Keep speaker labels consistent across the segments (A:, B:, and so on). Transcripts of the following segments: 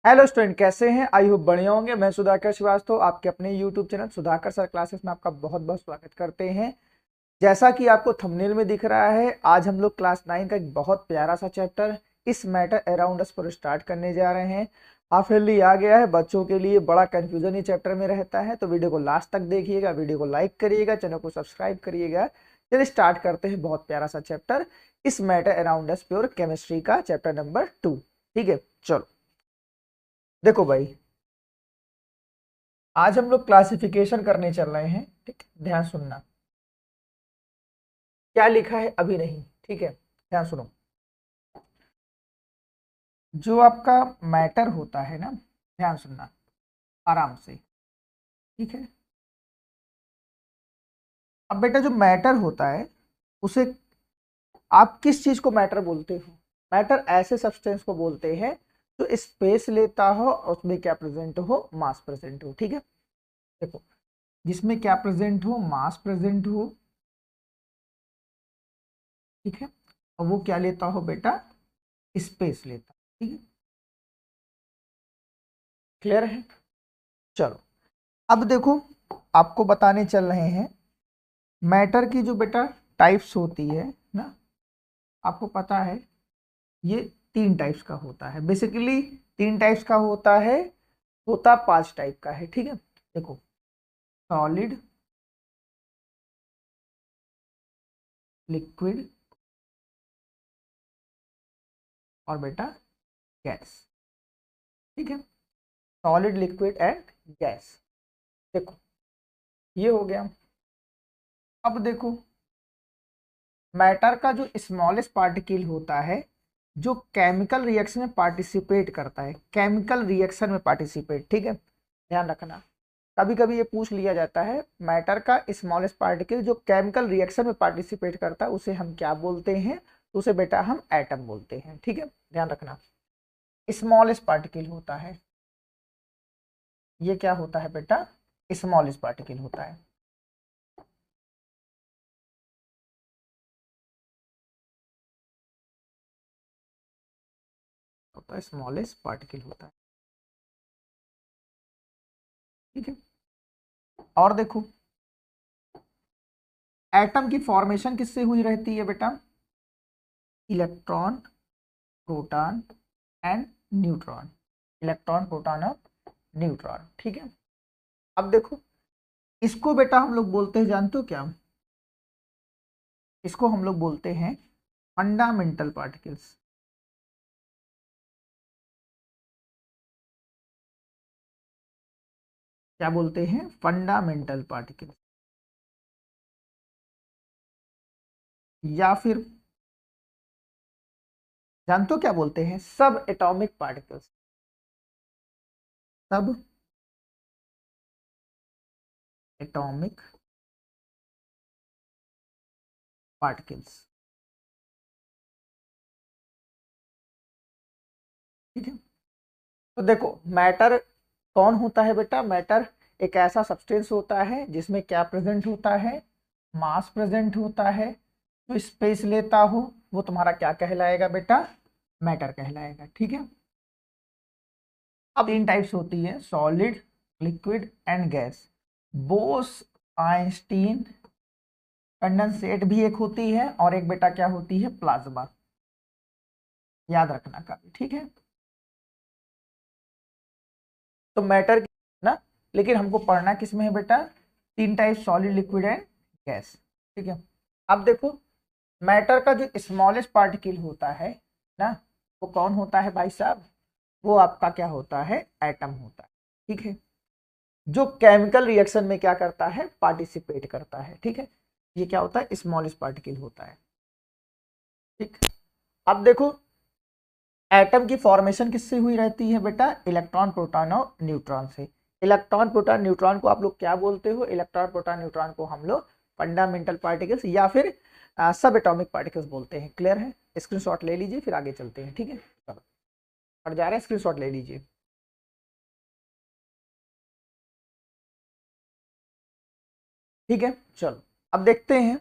A: Hello student, कैसे हैं? I hope बढ़िया होंगे। मैं सुधाकर श्रीवास्तव आपके अपने YouTube channel Sudhakar sir classes में आपका बहुत बहुत स्वागत करते हैं। जैसा कि आपको थंबनेल में दिख रहा है, आज हम लोग क्लास 9 का एक बहुत प्यारा सा चैप्टर इस मैटर अराउंड अस पर स्टार्ट करने जा रहे हैं। हाफिली आ गया है, बच्चों के लिए बड़ा कंफ्यूजन ही चैप्टर में रहता है, तो वीडियो को लास्ट तक देखिएगा, वीडियो को लाइक करिएगा, चैनल को सब्सक्राइब करिएगा। चलिए स्टार्ट करते हैं बहुत प्यारा सा चैप्टर इस matter around us pure chemistry का चैप्टर नंबर 2। ठीक है, चलो देखो भाई, आज हम लोग क्लासिफिकेशन करने चल रहे हैं। ठीक, ध्यान सुनना। क्या लिखा है अभी नहीं, ठीक है, ध्यान सुनो। जो आपका मैटर होता है ना, ध्यान सुनना आराम से। ठीक है, अब बेटा जो मैटर होता है उसे आप किस चीज को मैटर बोलते हो? मैटर ऐसे सब्सटेंस को बोलते हैं जो स्पेस लेता हो और उसमें क्या प्रेजेंट हो, मास प्रेजेंट हो। ठीक है, देखो, जिसमें क्या प्रेजेंट हो, मास प्रेजेंट हो। ठीक है, और वो क्या लेता हो बेटा, स्पेस लेता। ठीक है, क्लियर है? चलो, अब देखो, आपको बताने चल रहे हैं मैटर की जो बेटा टाइप्स होती है ना। आपको पता है ये 3 टाइप्स का होता है, बेसिकली 3 टाइप्स का होता है, होता 5 टाइप का है। ठीक है, देखो, सॉलिड, लिक्विड और बेटा गैस। ठीक है, सॉलिड, लिक्विड एंड गैस। देखो, ये हो गया। अब देखो, मैटर का जो स्मॉलेस्ट पार्टिकल होता है, जो केमिकल रिएक्शन में पार्टिसिपेट करता है, केमिकल रिएक्शन में पार्टिसिपेट। ठीक है, ध्यान रखना, कभी कभी ये पूछ लिया जाता है, मैटर का स्मॉलेस्ट पार्टिकल जो केमिकल रिएक्शन में पार्टिसिपेट करता है उसे हम क्या बोलते हैं? तो उसे बेटा हम एटम बोलते हैं। ठीक है, ध्यान रखना, स्मॉलेस्ट पार्टिकल होता है, ये क्या होता है बेटा, स्मॉलेस्ट पार्टिकल होता है। स्मॉलेस्ट पार्टिकल होता है। ठीक है, और देखो, एटम की फॉर्मेशन किससे हुई रहती है बेटा? Electron, proton and neutron. Electron, proton और न्यूट्रॉन। ठीक है, अब देखो, इसको बेटा हम लोग बोलते हैं, जानते हो क्या? इसको हम लोग बोलते हैं फंडामेंटल पार्टिकल्स। क्या बोलते हैं? फंडामेंटल पार्टिकल्स, या फिर जानते हो क्या बोलते हैं? सब एटॉमिक पार्टिकल्स। सब एटॉमिक पार्टिकल्स। ठीक है, तो देखो, मैटर कौन होता है बेटा? मैटर एक ऐसा सब्सटेंस होता है जिसमें क्या प्रेजेंट होता है, मास प्रेजेंट होता है। जो स्पेस लेता हो वो तुम्हारा क्या कहलाएगा बेटा? मैटर कहलाएगा। ठीक है, अब 3 टाइप्स होती है, solid, liquid and gas. Bose Einstein condensate भी एक होती है, और एक बेटा क्या होती है, प्लाज्मा। याद रखना कभी। ठीक है, तो मैटर ना, लेकिन हमको पढ़ना किस में है बेटा? 3 type, solid, liquid and gas. ठीक है, अब देखो, मैटर का जो स्मॉलेस्ट पार्टिकल होता है ना, वो कौन होता है भाई साहब? वो आपका क्या होता है? एटम होता है। ठीक है, जो केमिकल रिएक्शन में क्या करता है, पार्टिसिपेट करता है। ठीक है, ये क्या होता है? स्मॉलेस्ट पार्टिकल होता है। ठीक, अब देखो, एटम की फॉर्मेशन किससे हुई रहती है बेटा? इलेक्ट्रॉन, प्रोटॉन और न्यूट्रॉन से। इलेक्ट्रॉन, प्रोटॉन, न्यूट्रॉन को आप लोग क्या बोलते हो? इलेक्ट्रॉन, प्रोटॉन, न्यूट्रॉन को हम लोग फंडामेंटल पार्टिकल्स या फिर सब एटॉमिक पार्टिकल्स बोलते हैं। क्लियर है? स्क्रीनशॉट ले लीजिए, फिर आगे चलते हैं। ठीक है, चलो पढ़ जा रहे हैं, स्क्रीनशॉट ले लीजिए। ठीक है, चलो अब देखते हैं।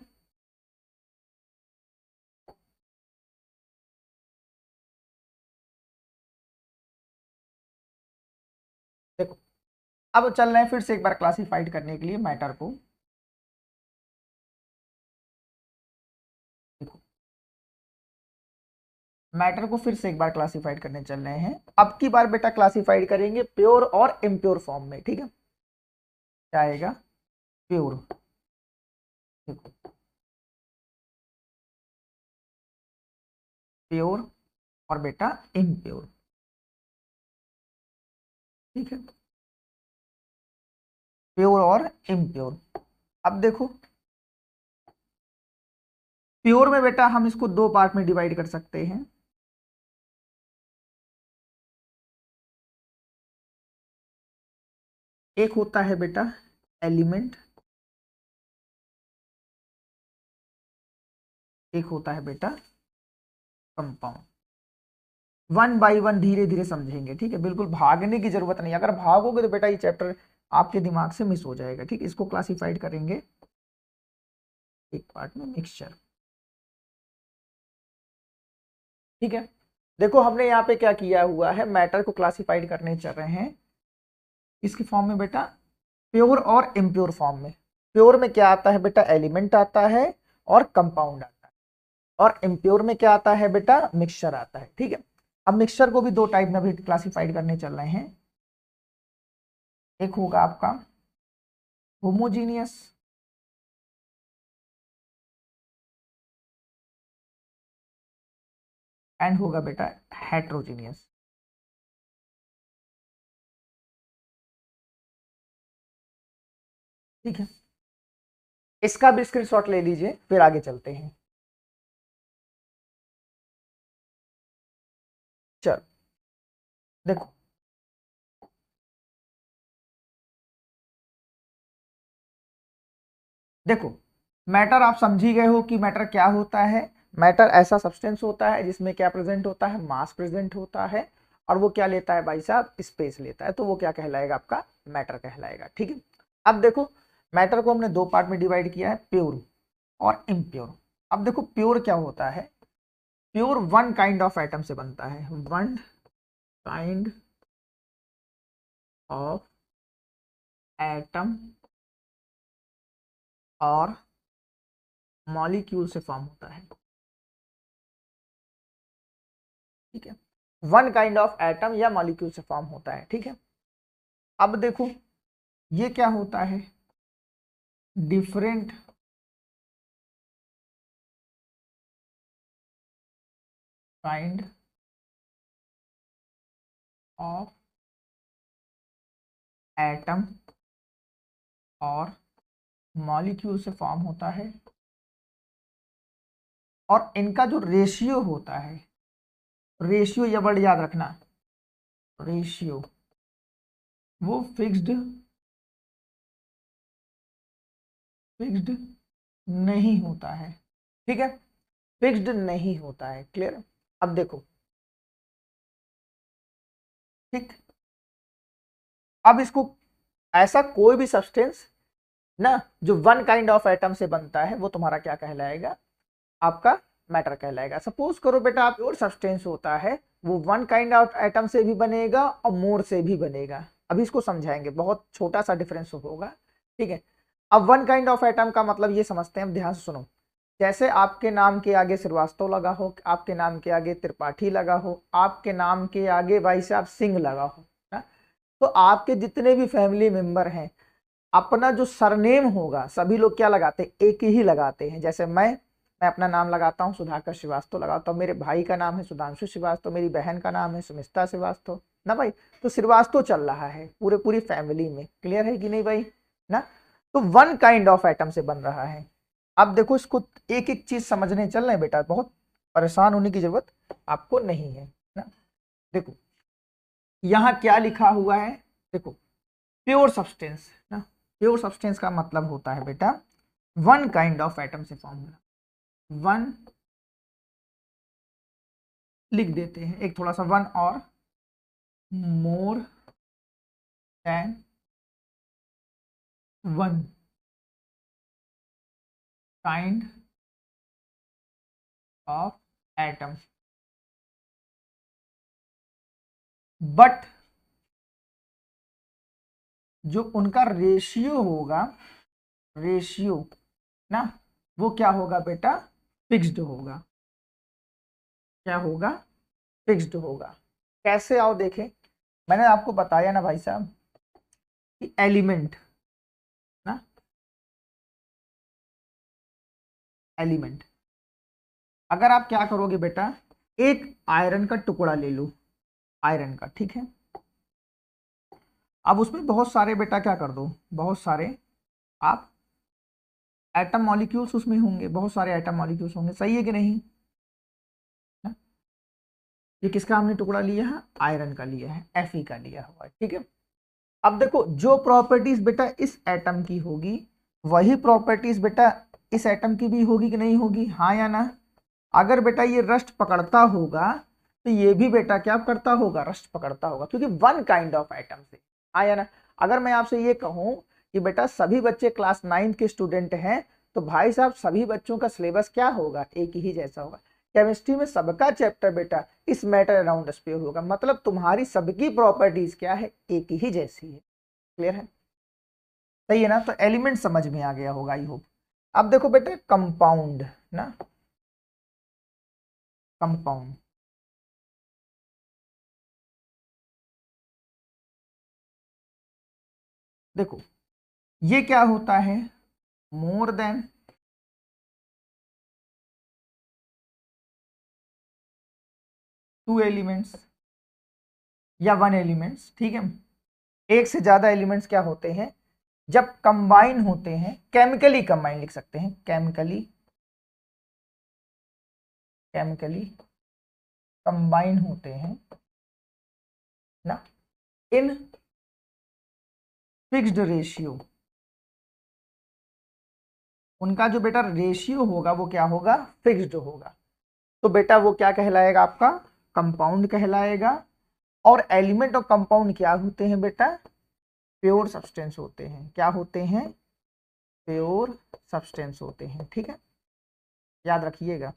A: अब चल रहे हैं फिर से एक बार क्लासिफाइड करने के लिए मैटर को। देखो मैटर को फिर से एक बार क्लासिफाइड करने चल रहे हैं। अब की बार बेटा क्लासिफाइड करेंगे प्योर और इम्प्योर फॉर्म में, ठीक है। क्या आएगा? प्योर, देखो प्योर और बेटा इम्प्योर, ठीक है। प्योर और इम्प्योर। अब देखो प्योर में बेटा हम इसको दो पार्ट में डिवाइड कर सकते हैं। एक होता है बेटा एलिमेंट, एक होता है बेटा कंपाउंड। वन बाय वन धीरे धीरे समझेंगे, ठीक है। बिल्कुल भागने की जरूरत नहीं, अगर भागोगे तो बेटा ये चैप्टर आपके दिमाग से मिस हो जाएगा, ठीक है। इसको क्लासिफाइड करेंगे एक पार्ट में मिक्सचर, ठीक है। देखो हमने यहाँ पे क्या किया हुआ है, मैटर को क्लासिफाइड करने चल रहे हैं इसके फॉर्म में बेटा, प्योर और इम्प्योर फॉर्म में। प्योर में क्या आता है बेटा? एलिमेंट आता है और कंपाउंड आता है। और इम्प्योर में क्या आता है बेटा? मिक्सचर आता है, ठीक है। अब मिक्सचर को भी दो टाइप में भी क्लासिफाइड करने चल रहे हैं। एक होगा आपका होमोजीनियस, एंड होगा बेटा हेट्रोजीनियस, ठीक है। इसका भी स्क्रीनशॉट ले लीजिए, फिर आगे चलते हैं। चल देखो देखो मैटर आप समझ ही गए हो कि मैटर क्या होता है। मैटर ऐसा सब्सटेंस होता है जिसमें क्या प्रेजेंट होता है? मास प्रेजेंट होता है। और वो क्या लेता है भाई साहब? स्पेस लेता है, तो वो क्या कहलाएगा? आपका मैटर कहलाएगा, ठीक है। अब देखो मैटर को हमने दो पार्ट में डिवाइड किया है, प्योर और इम्प्योर। अब देखो प्योर क्या होता है? Pure one kind of atom से बनता है, वन काइंड ऑफ एटम और मॉलिक्यूल से फॉर्म होता है, ठीक है। वन काइंड ऑफ एटम या मॉलिक्यूल से फॉर्म होता है, ठीक है। अब देखो ये क्या होता है? डिफरेंट काइंड ऑफ एटम और मॉलिक्यूल से फॉर्म होता है, और इनका जो रेशियो होता है, रेशियो ये वर्ड याद रखना, रेशियो वो फिक्स्ड नहीं होता है, ठीक है। फिक्स्ड नहीं होता है, क्लियर। अब देखो ठीक, अब इसको ऐसा कोई भी सब्सटेंस ना जो वन काइंड ऑफ एटम से बनता है वो तुम्हारा क्या कहलाएगा? आपका मैटर कहलाएगा। सपोज करो बेटा आप प्योर सब्सटेंस होता है वो वन काइंड ऑफ एटम से भी बनेगा और मोर से भी बनेगा। अभी इसको समझाएंगे, बहुत छोटा सा डिफरेंस होगा, ठीक है। अब वन काइंड ऑफ एटम का मतलब ये समझते हैं, ध्यान से सुनो। जैसे आपके नाम के आगे श्रीवास्तव लगा हो, आपके नाम के आगे त्रिपाठी लगा हो, आपके नाम के आगे भाई साहब सिंह लगा हो ना, तो आपके जितने भी फैमिली मेंबर हैं अपना जो सरनेम होगा सभी लोग क्या लगाते हैं? एक ही लगाते हैं। जैसे मैं अपना नाम लगाता हूँ सुधाकर श्रीवास्तव लगाता हूँ, मेरे भाई का नाम है सुधांशु श्रीवास्तव, मेरी बहन का नाम है सुमिस्ता श्रीवास्तव ना भाई। तो श्रीवास्तव चल रहा है पूरी फैमिली में, क्लियर है कि नहीं भाई ना। तो वन काइंड ऑफ एटम से बन रहा है। अब देखो इसको एक एक चीज समझने चल रहे हैं बेटा, बहुत परेशान होने की जरूरत आपको नहीं है ना। देखो यहाँ क्या लिखा हुआ है, देखो प्योर सब्सटेंस ना, प्योर सब्सटेंस का मतलब होता है बेटा वन काइंड ऑफ एटम से फॉर्म होना। वन लिख देते हैं एक थोड़ा सा, वन और more than one kind of atom, but जो उनका रेशियो होगा, रेशियो ना, वो क्या होगा बेटा, फिक्स्ड होगा। क्या होगा, फिक्स्ड होगा। कैसे, आओ देखें। मैंने आपको बताया ना भाई साहब कि एलिमेंट ना, एलिमेंट, अगर आप क्या करोगे बेटा, एक आयरन का टुकड़ा ले लो, आयरन का, ठीक है। अब उसमें बहुत सारे बेटा क्या कर दो, बहुत सारे आप एटम मॉलिक्यूल्स उसमें होंगे, बहुत सारे एटम मॉलिक्यूल्स होंगे, सही है कि नहीं। ना? ये किसका हमने टुकड़ा लिया है, आयरन का लिया है, Fe का लिया हुआ है, ठीक है। अब देखो जो प्रॉपर्टीज बेटा इस एटम की होगी वही प्रॉपर्टीज बेटा इस एटम की भी होगी कि नहीं होगी, हाँ या ना। अगर बेटा ये रस्ट पकड़ता होगा तो ये भी बेटा क्या करता होगा, रस्ट पकड़ता होगा, क्योंकि वन काइंड ऑफ एटम से, हाँ या ना। अगर मैं आपसे ये कहूं कि बेटा सभी बच्चे क्लास 9 के स्टूडेंट हैं, तो भाई साहब सभी बच्चों का सिलेबस क्या होगा, एक ही जैसा होगा। केमिस्ट्री में सबका चैप्टर बेटा इस मैटर अराउंड स्फीयर होगा, मतलब तुम्हारी सबकी प्रॉपर्टीज क्या है, एक ही जैसी है। क्लियर है, सही है ना। तो एलिमेंट समझ में आ गया होगा, आई होप। अब देखो बेटा कंपाउंड ना, कंपाउंड, देखो ये क्या होता है, मोर देन टू एलिमेंट्स या वन एलिमेंट्स, ठीक है। एक से ज्यादा एलिमेंट्स क्या होते हैं, जब कंबाइन होते हैं, केमिकली कंबाइन लिख सकते हैं, केमिकली, केमिकली कंबाइन होते हैं ना, इन फिक्स्ड रेशियो, उनका जो बेटा रेशियो होगा वो क्या होगा, फिक्स्ड होगा। तो बेटा वो क्या कहलाएगा, आपका कंपाउंड कहलाएगा। और एलिमेंट और कंपाउंड क्या होते हैं बेटा, प्योर सब्सटेंस होते हैं। क्या होते हैं, प्योर सब्सटेंस होते हैं, ठीक है, याद रखिएगा।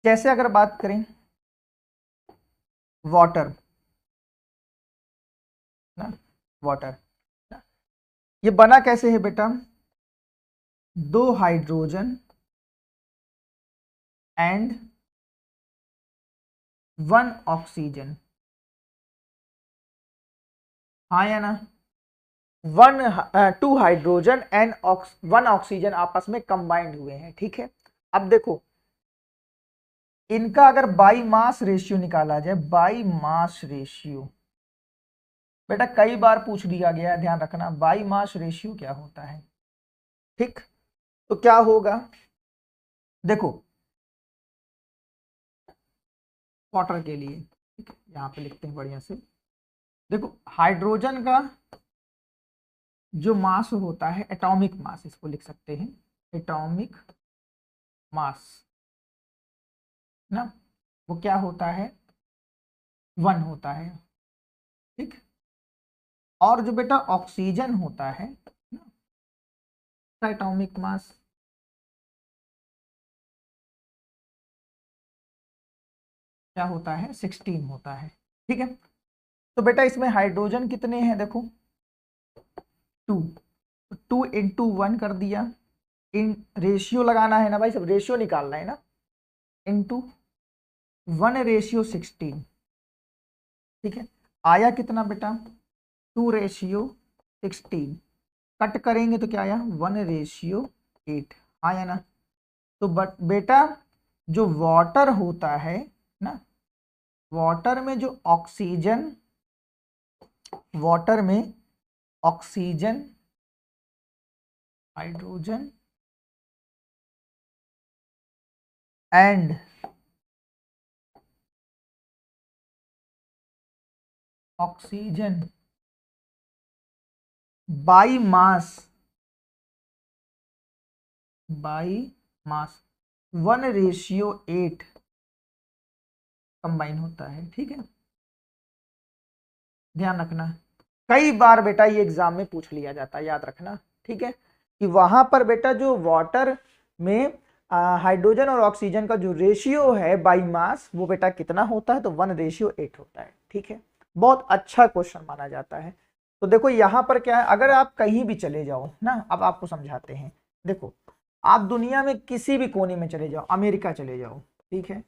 A: जैसे अगर बात करें वाटर ना, वाटर, ये बना कैसे है बेटा, दो हाइड्रोजन एंड वन ऑक्सीजन, हाँ या ना। Two hydrogen and one oxygen आपस में कंबाइंड हुए हैं, ठीक है। अब देखो इनका अगर बाई मास रेशियो निकाला जाए, बाई मास रेशियो बेटा कई बार पूछ लिया गया है, ध्यान रखना, बाई मास रेशियो क्या होता है, ठीक। तो क्या होगा, देखो वाटर के लिए, ठीक है, यहां पे लिखते हैं बढ़िया से। देखो हाइड्रोजन का जो मास होता है, एटॉमिक मास इसको लिख सकते हैं, एटॉमिक मास ना, वो क्या होता है, 1 होता है, ठीक। और जो बेटा ऑक्सीजन होता है ना, एटॉमिक मास क्या होता है, 16 होता है, ठीक है। तो बेटा इसमें हाइड्रोजन कितने हैं, देखो 2, 2 इंटू 1 कर दिया, इन रेशियो लगाना है ना भाई, सब रेशियो निकालना है ना, इंटू 1:16, ठीक है। आया कितना बेटा, 2:16, कट करेंगे तो क्या आया, 1:8, आया ना। तो बेटा जो वाटर होता है ना, वाटर में जो ऑक्सीजन, वाटर में oxygen, hydrogen and oxygen by mass, by mass 1:8 combine होता है, ठीक है। ध्यान रखना, कई बार बेटा ये एग्जाम में पूछ लिया जाता है, याद रखना, ठीक है, कि वहां पर बेटा जो वाटर में हाइड्रोजन और ऑक्सीजन का जो रेशियो है बाई मास वो बेटा कितना होता है, तो 1:8 होता है, ठीक है। बहुत अच्छा क्वेश्चन माना जाता है। तो देखो यहाँ पर क्या है, अगर आप कहीं भी चले जाओ ना, अब आपको समझाते हैं। देखो आप दुनिया में किसी भी कोने में चले जाओ, अमेरिका चले जाओ, ठीक है,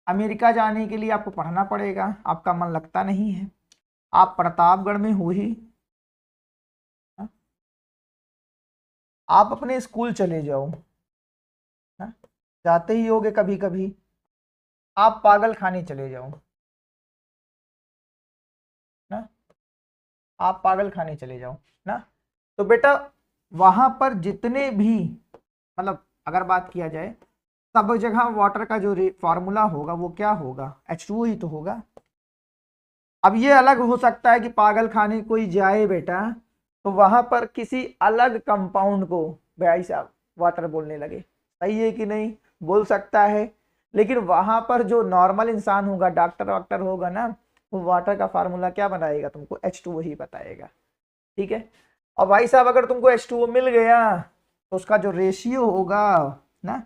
A: अमेरिका जाने के लिए आपको पढ़ना पड़ेगा, आपका मन लगता नहीं है, आप प्रतापगढ़ में हो ही, हाँ? आप अपने स्कूल चले जाओ, हाँ? जाते ही होगे कभी कभी, आप पागल खाने चले जाओ ना, आप पागल खाने चले जाओ ना, तो बेटा वहां पर जितने भी, मतलब अगर बात किया जाए, सब जगह वाटर का जो फॉर्मूला होगा वो क्या होगा, H2O ही तो होगा। अब ये अलग हो सकता है कि पागल खाने कोई जाए बेटा, तो वहां पर किसी अलग कंपाउंड को भाई साहब वाटर बोलने लगे, सही है कि नहीं, बोल सकता है। लेकिन वहां पर जो नॉर्मल इंसान होगा, डॉक्टर वॉक्टर होगा ना, वो वाटर का फार्मूला क्या बनाएगा, तुमको H2O ही बताएगा, ठीक है। और भाई साहब अगर तुमको H2O मिल गया, तो उसका जो रेशियो होगा ना,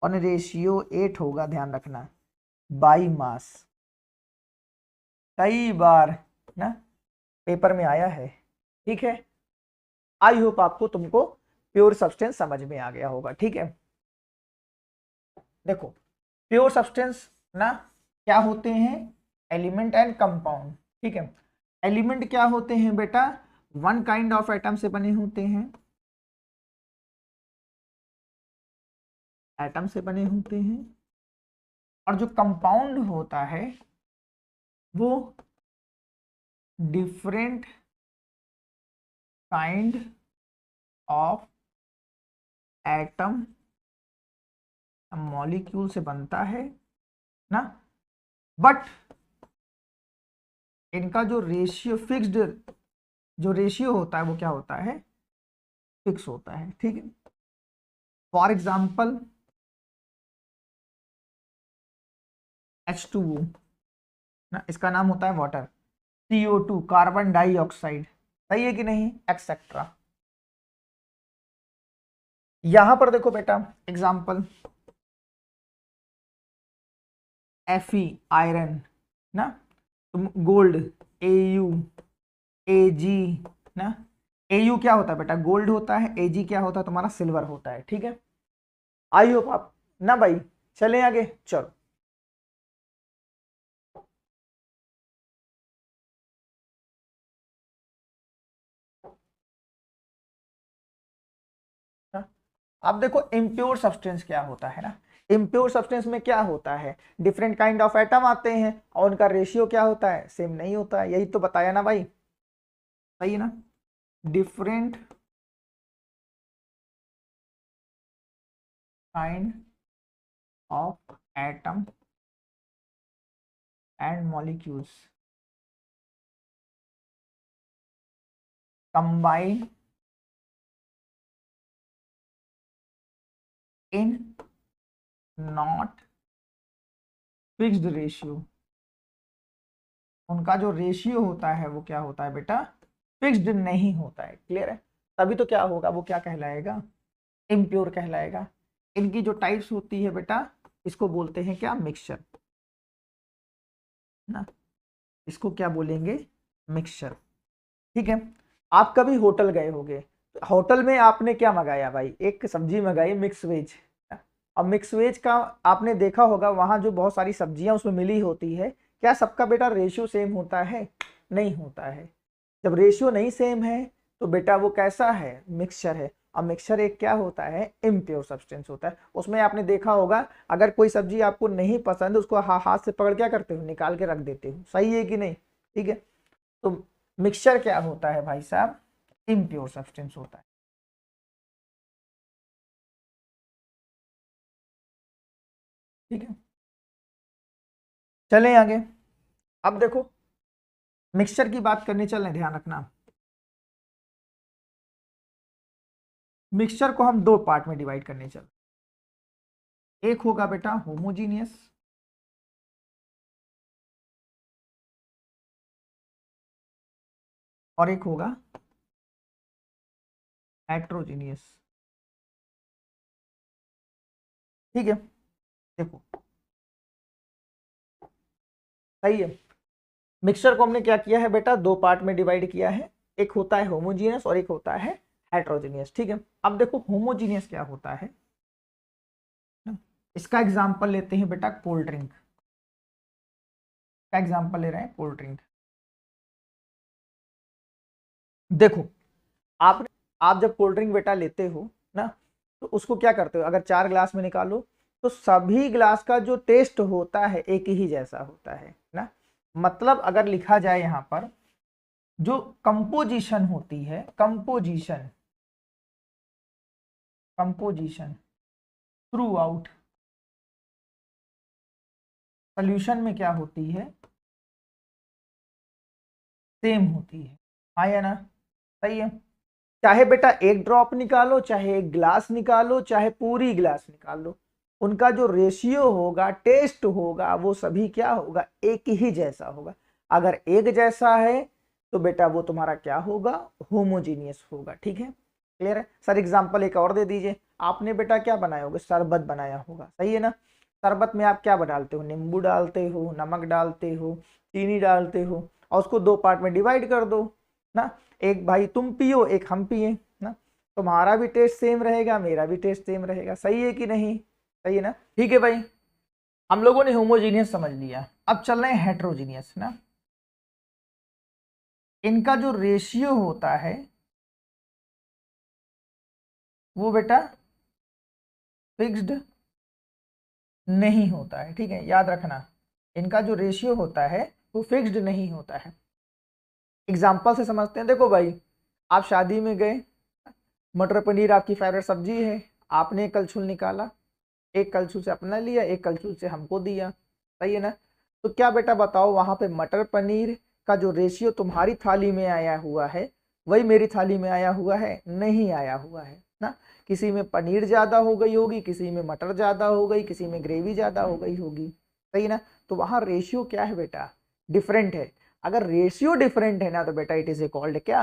A: और रेशियो 8 होगा, ध्यान रखना, बाई मास। कई बार ना पेपर में आया है, ठीक है। आई होप आपको, तुमको प्योर सब्सटेंस समझ में आ गया होगा, ठीक है। देखो प्योर सब्सटेंस ना क्या होते हैं, एलिमेंट एंड कंपाउंड, ठीक है। एलिमेंट क्या होते हैं बेटा, वन काइंड ऑफ एटम से बने होते हैं, एटम से बने होते हैं। और जो कंपाउंड होता है वो different kind of atom molecule से बनता है ना, बट इनका जो रेशियो फिक्स्ड, जो रेशियो होता है वो क्या होता है, फिक्स होता है, ठीक है। फॉर एग्जाम्पल H2O ना, इसका नाम होता है वाटर, CO2 कार्बन डाइऑक्साइड, सही है कि नहीं, एक्सेट्रा। यहां पर देखो बेटा एग्जाम्पल, Fe आयरन ना, तुम गोल्ड AU, AG ना, AU क्या होता है बेटा, गोल्ड होता है, AG क्या होता है तुम्हारा, सिल्वर होता है, ठीक है। आई होप आप ना भाई, चलें आगे, चलो। हाँ, अब देखो इम्प्योर सब्सटेंस क्या होता है ना, इम्प्योर सब्सटेंस में क्या होता है, डिफरेंट काइंड ऑफ एटम आते हैं और उनका रेशियो क्या होता है, सेम नहीं होता है, यही तो बताया ना भाई, सही है ना, different kind of atom and molecules combine in not fixed ratio, उनका जो रेशियो होता है वो क्या होता है बेटा, फिक्स्ड नहीं होता है, क्लियर है। तभी तो क्या होगा, वो क्या कहलाएगा, इम्प्योर कहलाएगा। इनकी जो टाइप्स होती है बेटा, इसको बोलते हैं क्या, मिक्सचर ना, इसको क्या बोलेंगे, मिक्सचर, ठीक है। आप कभी होटल गए होंगे, तो होटल में आपने क्या मंगाया भाई, एक सब्जी मंगाई मिक्स वेज। अब मिक्स वेज का आपने देखा होगा, वहां जो बहुत सारी सब्जियां उसमें मिली होती है, क्या सबका बेटा रेशियो सेम होता है, नहीं होता है। जब रेशियो नहीं सेम है तो बेटा वो कैसा है, मिक्सचर है। और मिक्सचर एक क्या होता है, इम्प्योर सब्सटेंस होता है। उसमें आपने देखा होगा, अगर कोई सब्जी आपको नहीं पसंद, उसको हाथ से पकड़ क्या करते हो, निकाल के रख देते हो, सही है कि नहीं, ठीक है। तो मिक्सचर क्या होता है भाई साहब, इम्प्योर सब्सटेंस होता है, ठीक है। चलें आगे। अब देखो मिक्सचर की बात करने चलें, ध्यान रखना, मिक्सचर को हम दो पार्ट में डिवाइड करने चल, एक होगा बेटा होमोजीनियस, और एक होगा हेट्रोजीनियस, ठीक है। देखो सही है, मिक्सचर को हमने क्या किया है बेटा, दो पार्ट में डिवाइड किया है, एक होता है होमोजीनियस और एक होता है हेट्रोजीनियस। ठीक है, अब देखो होमोजीनियस क्या होता है, इसका एग्जांपल लेते हैं बेटा कोल्ड ड्रिंक का एग्जांपल ले रहे हैं, कोल्ड ड्रिंक। देखो आप जब कोल्ड ड्रिंक बेटा लेते हो ना, तो उसको क्या करते हो, अगर 4 ग्लास में निकालो तो सभी ग्लास का जो टेस्ट होता है एक ही जैसा होता है ना। मतलब अगर लिखा जाए यहाँ पर, जो कंपोजिशन होती है, composition composition through out solution में क्या होती है, सेम होती है। हाँ या ना, सही है। चाहे बेटा एक ड्रॉप निकालो, चाहे एक ग्लास निकालो, चाहे पूरी ग्लास निकाल लो, उनका जो रेशियो होगा, टेस्ट होगा, वो सभी क्या होगा, एक ही जैसा होगा। अगर एक जैसा है तो बेटा वो तुम्हारा क्या होगा, होमोजीनियस होगा। ठीक है, क्लियर है सर। एग्जांपल एक और दे दीजिए। आपने बेटा क्या बनाया होगा, शरबत बनाया होगा, सही है ना। शरबत में आप क्या डालते हो, नींबू डालते हो, नमक डालते हो, चीनी डालते हो, और उसको दो पार्ट में डिवाइड कर दो ना। एक भाई तुम पियो, एक हम पिए ना, तुम्हारा भी टेस्ट सेम रहेगा, मेरा भी टेस्ट सेम रहेगा। सही है कि नहीं, सही है ना। ठीक है भाई, हम लोगों ने होमोजीनियस समझ लिया, अब चल रहे हैं हेट्रोजीनियस ना। इनका जो रेशियो होता है वो बेटा फिक्स्ड नहीं होता है। ठीक है, याद रखना, इनका जो रेशियो होता है वो फिक्स्ड नहीं होता है। एग्जाम्पल से समझते हैं। देखो भाई, आप शादी में गए, मटर पनीर आपकी फेवरेट सब्जी है, आपने एक कलछुल निकाला, एक कलछुल से अपना लिया, एक कलछुल से हमको दिया, सही है ना। तो क्या बेटा बताओ, वहां पे मटर पनीर का जो रेशियो तुम्हारी थाली में आया हुआ है वही मेरी थाली में आया हुआ है, नहीं आया हुआ है ना। किसी में पनीर ज्यादा हो गई होगी, किसी में मटर ज्यादा हो गई, किसी में ग्रेवी ज्यादा हो गई होगी, सही ना। तो वहां रेशियो क्या है बेटा, डिफरेंट है। अगर रेशियो डिफरेंट है ना तो बेटा इट इज ए कॉल्ड क्या,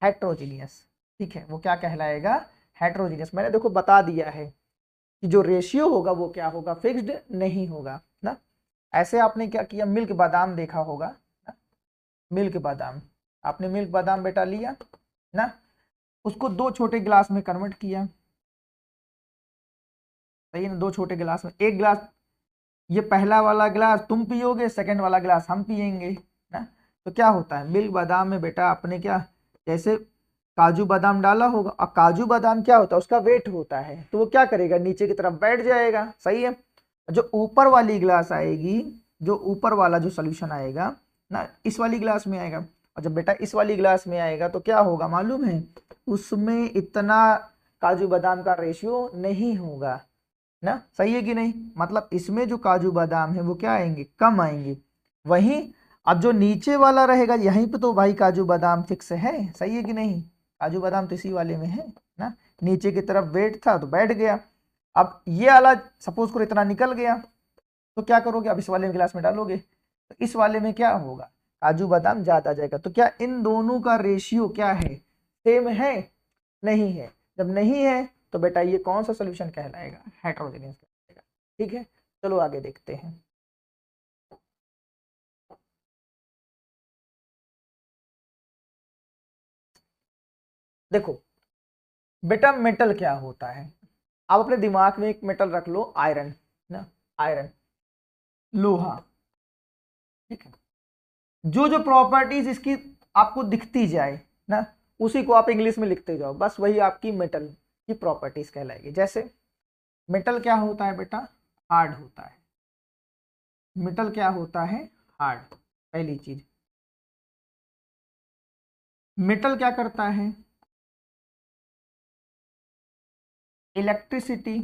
A: हेट्रोजीनियस। ठीक है, वो क्या कहलाएगा, हेट्रोजीनियस। मैंने देखो बता दिया है कि जो रेशियो होगा वो क्या होगा, फिक्स्ड नहीं होगा ना। ऐसे आपने क्या किया, मिल्क बादाम देखा होगा ना? मिल्क बादाम, आपने मिल्क बादाम बेटा लिया ना, उसको दो छोटे गिलास में कन्वर्ट किया, सही है ना। दो छोटे गिलास में, एक गिलास ये पहला वाला गिलास तुम पियोगे, सेकंड वाला गिलास हम पियेंगे ना। तो क्या होता है, मिल्क बादाम में बेटा आपने क्या, जैसे काजू बादाम डाला होगा, और काजू बादाम क्या होता है, उसका वेट होता है, तो वो क्या करेगा, नीचे की तरफ बैठ जाएगा, सही है। जो ऊपर वाली गिलास आएगी, जो ऊपर वाला जो सोल्यूशन आएगा ना, इस वाली गिलास में आएगा, और जब बेटा इस वाली गिलास में आएगा तो क्या होगा मालूम है, उसमें इतना काजू बादाम का रेशियो नहीं होगा ना, सही है कि नहीं। मतलब इसमें जो काजू बादाम है वो क्या आएंगे, कम आएंगे। वहीं अब जो नीचे वाला रहेगा, यहीं पे तो भाई काजू बादाम फिक्स है, सही है कि नहीं। काजू बादाम तो इसी वाले में है ना, नीचे की तरफ वेट था तो बैठ गया। अब ये वाला सपोज करो इतना निकल गया, तो क्या करोगे, अब इस वाले गिलास में डालोगे, तो इस वाले में क्या होगा, काजू बादाम ज्यादा आ जाएगा। तो क्या इन दोनों का रेशियो क्या है, सेम है, नहीं है। जब नहीं है तो बेटा ये कौन सा सोल्यूशन कहलाएगा, हेट्रोजीनियस कहलाएगा। ठीक है, चलो आगे देखते हैं। देखो बेटा मेटल क्या होता है, आप अपने दिमाग में एक मेटल रख लो, आयरन ना, आयरन, लोहा। ठीक है, जो जो प्रॉपर्टीज इसकी आपको दिखती जाए ना, उसी को आप इंग्लिश में लिखते जाओ, बस वही आपकी मेटल की प्रॉपर्टीज कहलाएगी। जैसे मेटल क्या होता है बेटा, हार्ड होता है। मेटल क्या होता है, हार्ड, पहली चीज। मेटल क्या करता है, इलेक्ट्रिसिटी,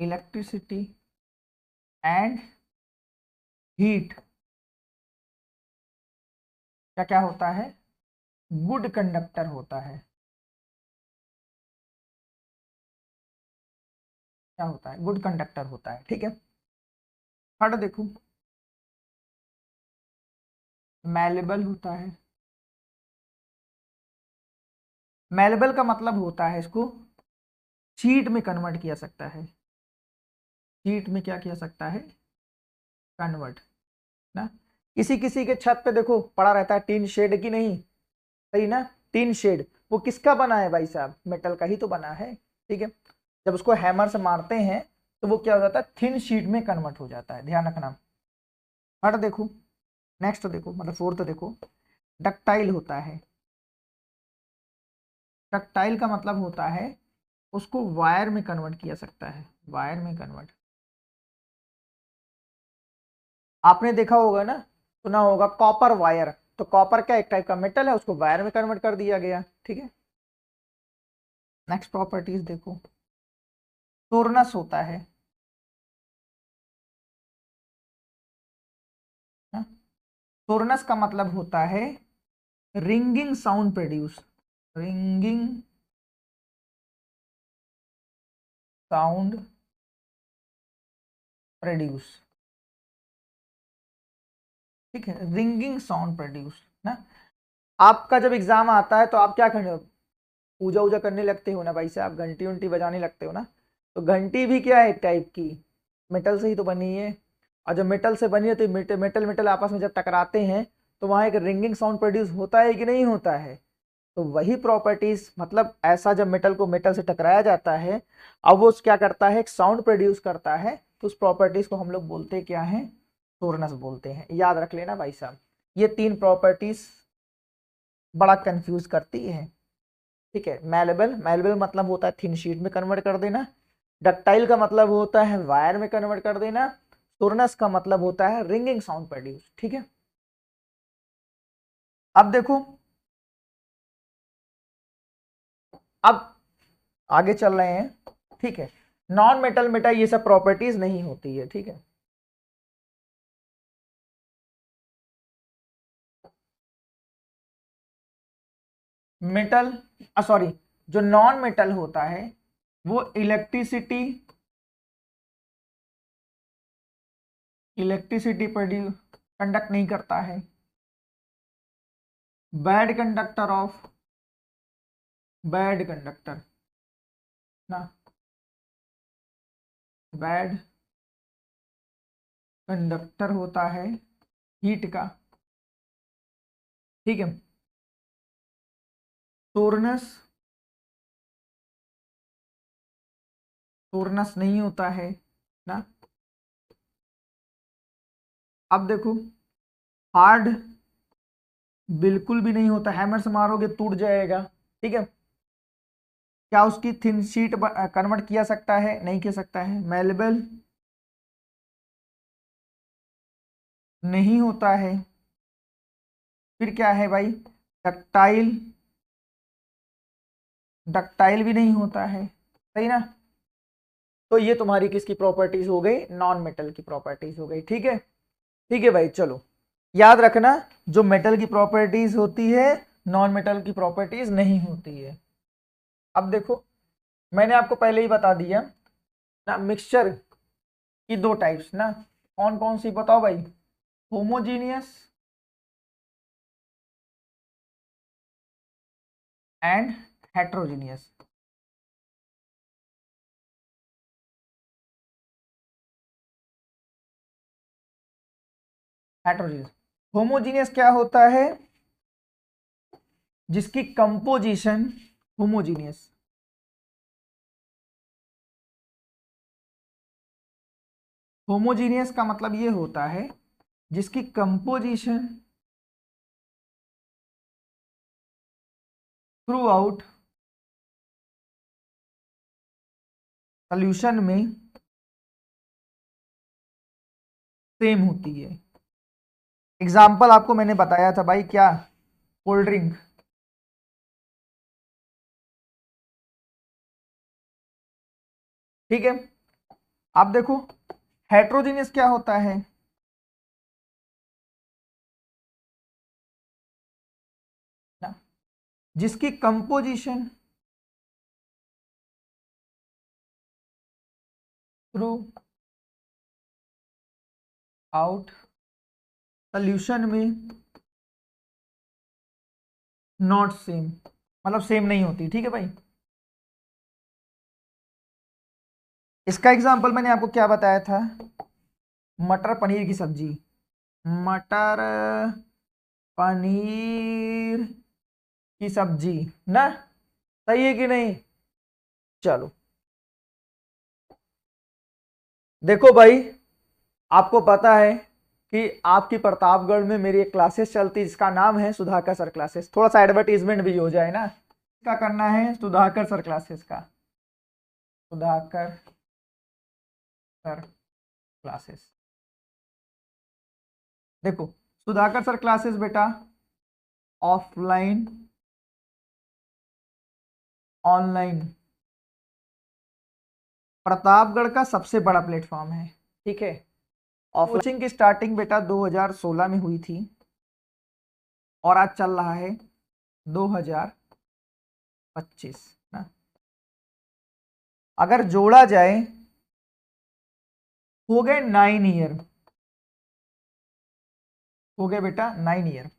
A: इलेक्ट्रिसिटी एंड हीट, क्या क्या होता है, गुड कंडक्टर होता है। क्या होता है, गुड कंडक्टर होता है। ठीक है, थर्ड देखो, मैलेबल होता है। मैलेबल का मतलब होता है इसको हीट में कन्वर्ट किया सकता है, हीट में क्या किया सकता है, कन्वर्ट ना। किसी किसी के छत पे देखो पड़ा रहता है टीन शेड की नहीं, सही ना, टीन शेड वो किसका बना है भाई साहब, मेटल का ही तो बना है, ठीक है। जब उसको हैमर से मारते हैं तो वो क्या हो जाता है, थिन शीट में कन्वर्ट हो जाता है, ध्यान रखना। थर्ड देखो, नेक्स्ट देखो, मतलब फोर्थ देखो, डक्टाइल होता है। डक्टाइल का मतलब होता है उसको वायर में कन्वर्ट किया सकता है, वायर में कन्वर्ट। आपने देखा होगा ना, सुना होगा कॉपर वायर, तो कॉपर क्या एक टाइप का मेटल है, उसको वायर में कन्वर्ट कर दिया गया, ठीक है। नेक्स्ट प्रॉपर्टीज देखो, टोरनस होता है ना? टोरनस का मतलब होता है ringing sound produce, ringing sound produce, ठीक है, रिंगिंग साउंड प्रोड्यूस ना। आपका जब एग्जाम आता है तो आप क्या करने हो, पूजा वूजा करने लगते हो ना भाई साहब, घंटी उंटी बजाने लगते हो ना। तो घंटी भी क्या है, एक टाइप की मेटल से ही तो बनी है। और जब मेटल से बनी है तो मेटल मेटल मेटल आपस में जब टकराते हैं तो वहां एक रिंगिंग साउंड प्रोड्यूस होता है कि नहीं होता है। तो वही प्रॉपर्टीज, मतलब ऐसा जब मेटल को मेटल से टकराया जाता है, अब वो क्या करता है, एक साउंड प्रोड्यूस करता है, तो उस प्रॉपर्टीज को हम लोग बोलते हैं क्या है, टोरनस बोलते हैं। याद रख लेना भाई साहब, ये तीन प्रॉपर्टीज बड़ा कंफ्यूज करती है, ठीक है। मैलेबल, मैलेबल मतलब होता है थिन शीट में कन्वर्ट कर देना। डक्टाइल का मतलब होता है वायर में कन्वर्ट कर देना। टोरनस का मतलब होता है रिंगिंग साउंड प्रोड्यूस, ठीक है। अब देखो, अब आगे चल रहे हैं, ठीक है। नॉन मेटल मेटा ये सब प्रॉपर्टीज नहीं होती है, ठीक है। मेटल, सॉरी, जो नॉन मेटल होता है वो इलेक्ट्रिसिटी, इलेक्ट्रिसिटी प्रोड्यूस कंडक्ट नहीं करता है। Bad conductor of, bad conductor ना, बैड कंडक्टर होता है हीट का, ठीक है। टोरनस, टोरनस नहीं होता है ना। अब देखो, हार्ड बिल्कुल भी नहीं होता, हैमर से मारोगे टूट जाएगा, ठीक है। क्या उसकी थिन शीट कन्वर्ट किया सकता है, नहीं किया सकता है। मेलेबल नहीं होता है। फिर क्या है भाई, डक्टाइल, डक्टाइल भी नहीं होता है, सही ना। तो ये तुम्हारी किसकी प्रॉपर्टीज हो गई, नॉन मेटल की प्रॉपर्टीज हो गई, ठीक है। ठीक है भाई, चलो याद रखना, जो मेटल की प्रॉपर्टीज होती है नॉन मेटल की प्रॉपर्टीज नहीं होती है। अब देखो, मैंने आपको पहले ही बता दिया ना, मिक्सचर की दो टाइप्स ना, कौन कौन सी बताओ भाई, homogeneous and heterogeneous. Heterogeneous, homogeneous क्या होता है, जिसकी कंपोजिशन होमोजीनियस, होमोजीनियस का मतलब ये होता है जिसकी कंपोजिशन थ्रू आउट सोल्यूशन में सेम होती है। एग्जाम्पल आपको मैंने बताया था भाई, क्या, कोल्ड ड्रिंक, ठीक है। आप देखो, हेट्रोजीनियस क्या होता है ना, जिसकी कंपोजिशन थ्रू आउट सोल्यूशन में नॉट सेम, मतलब सेम नहीं होती, ठीक है भाई। इसका एग्जांपल मैंने आपको क्या बताया था, मटर पनीर की सब्जी, मटर पनीर की सब्जी ना, सही है कि नहीं? चलो देखो भाई, आपको पता है कि आपकी प्रतापगढ़ में मेरी एक क्लासेस चलती है जिसका नाम है सुधाकर सर क्लासेस। थोड़ा सा एडवर्टीजमेंट भी हो जाए ना, क्या करना है, सुधाकर सर क्लासेस का, सुधाकर सर क्लासेस। देखो सुधाकर सर क्लासेस बेटा ऑफलाइन ऑनलाइन प्रतापगढ़ का सबसे बड़ा प्लेटफॉर्म है, ठीक है। कोचिंग की स्टार्टिंग बेटा 2016 में हुई थी और आज चल रहा है 2025 ना। अगर जोड़ा जाए हो गए 9 ईयर, हो गए बेटा 9 ईयर।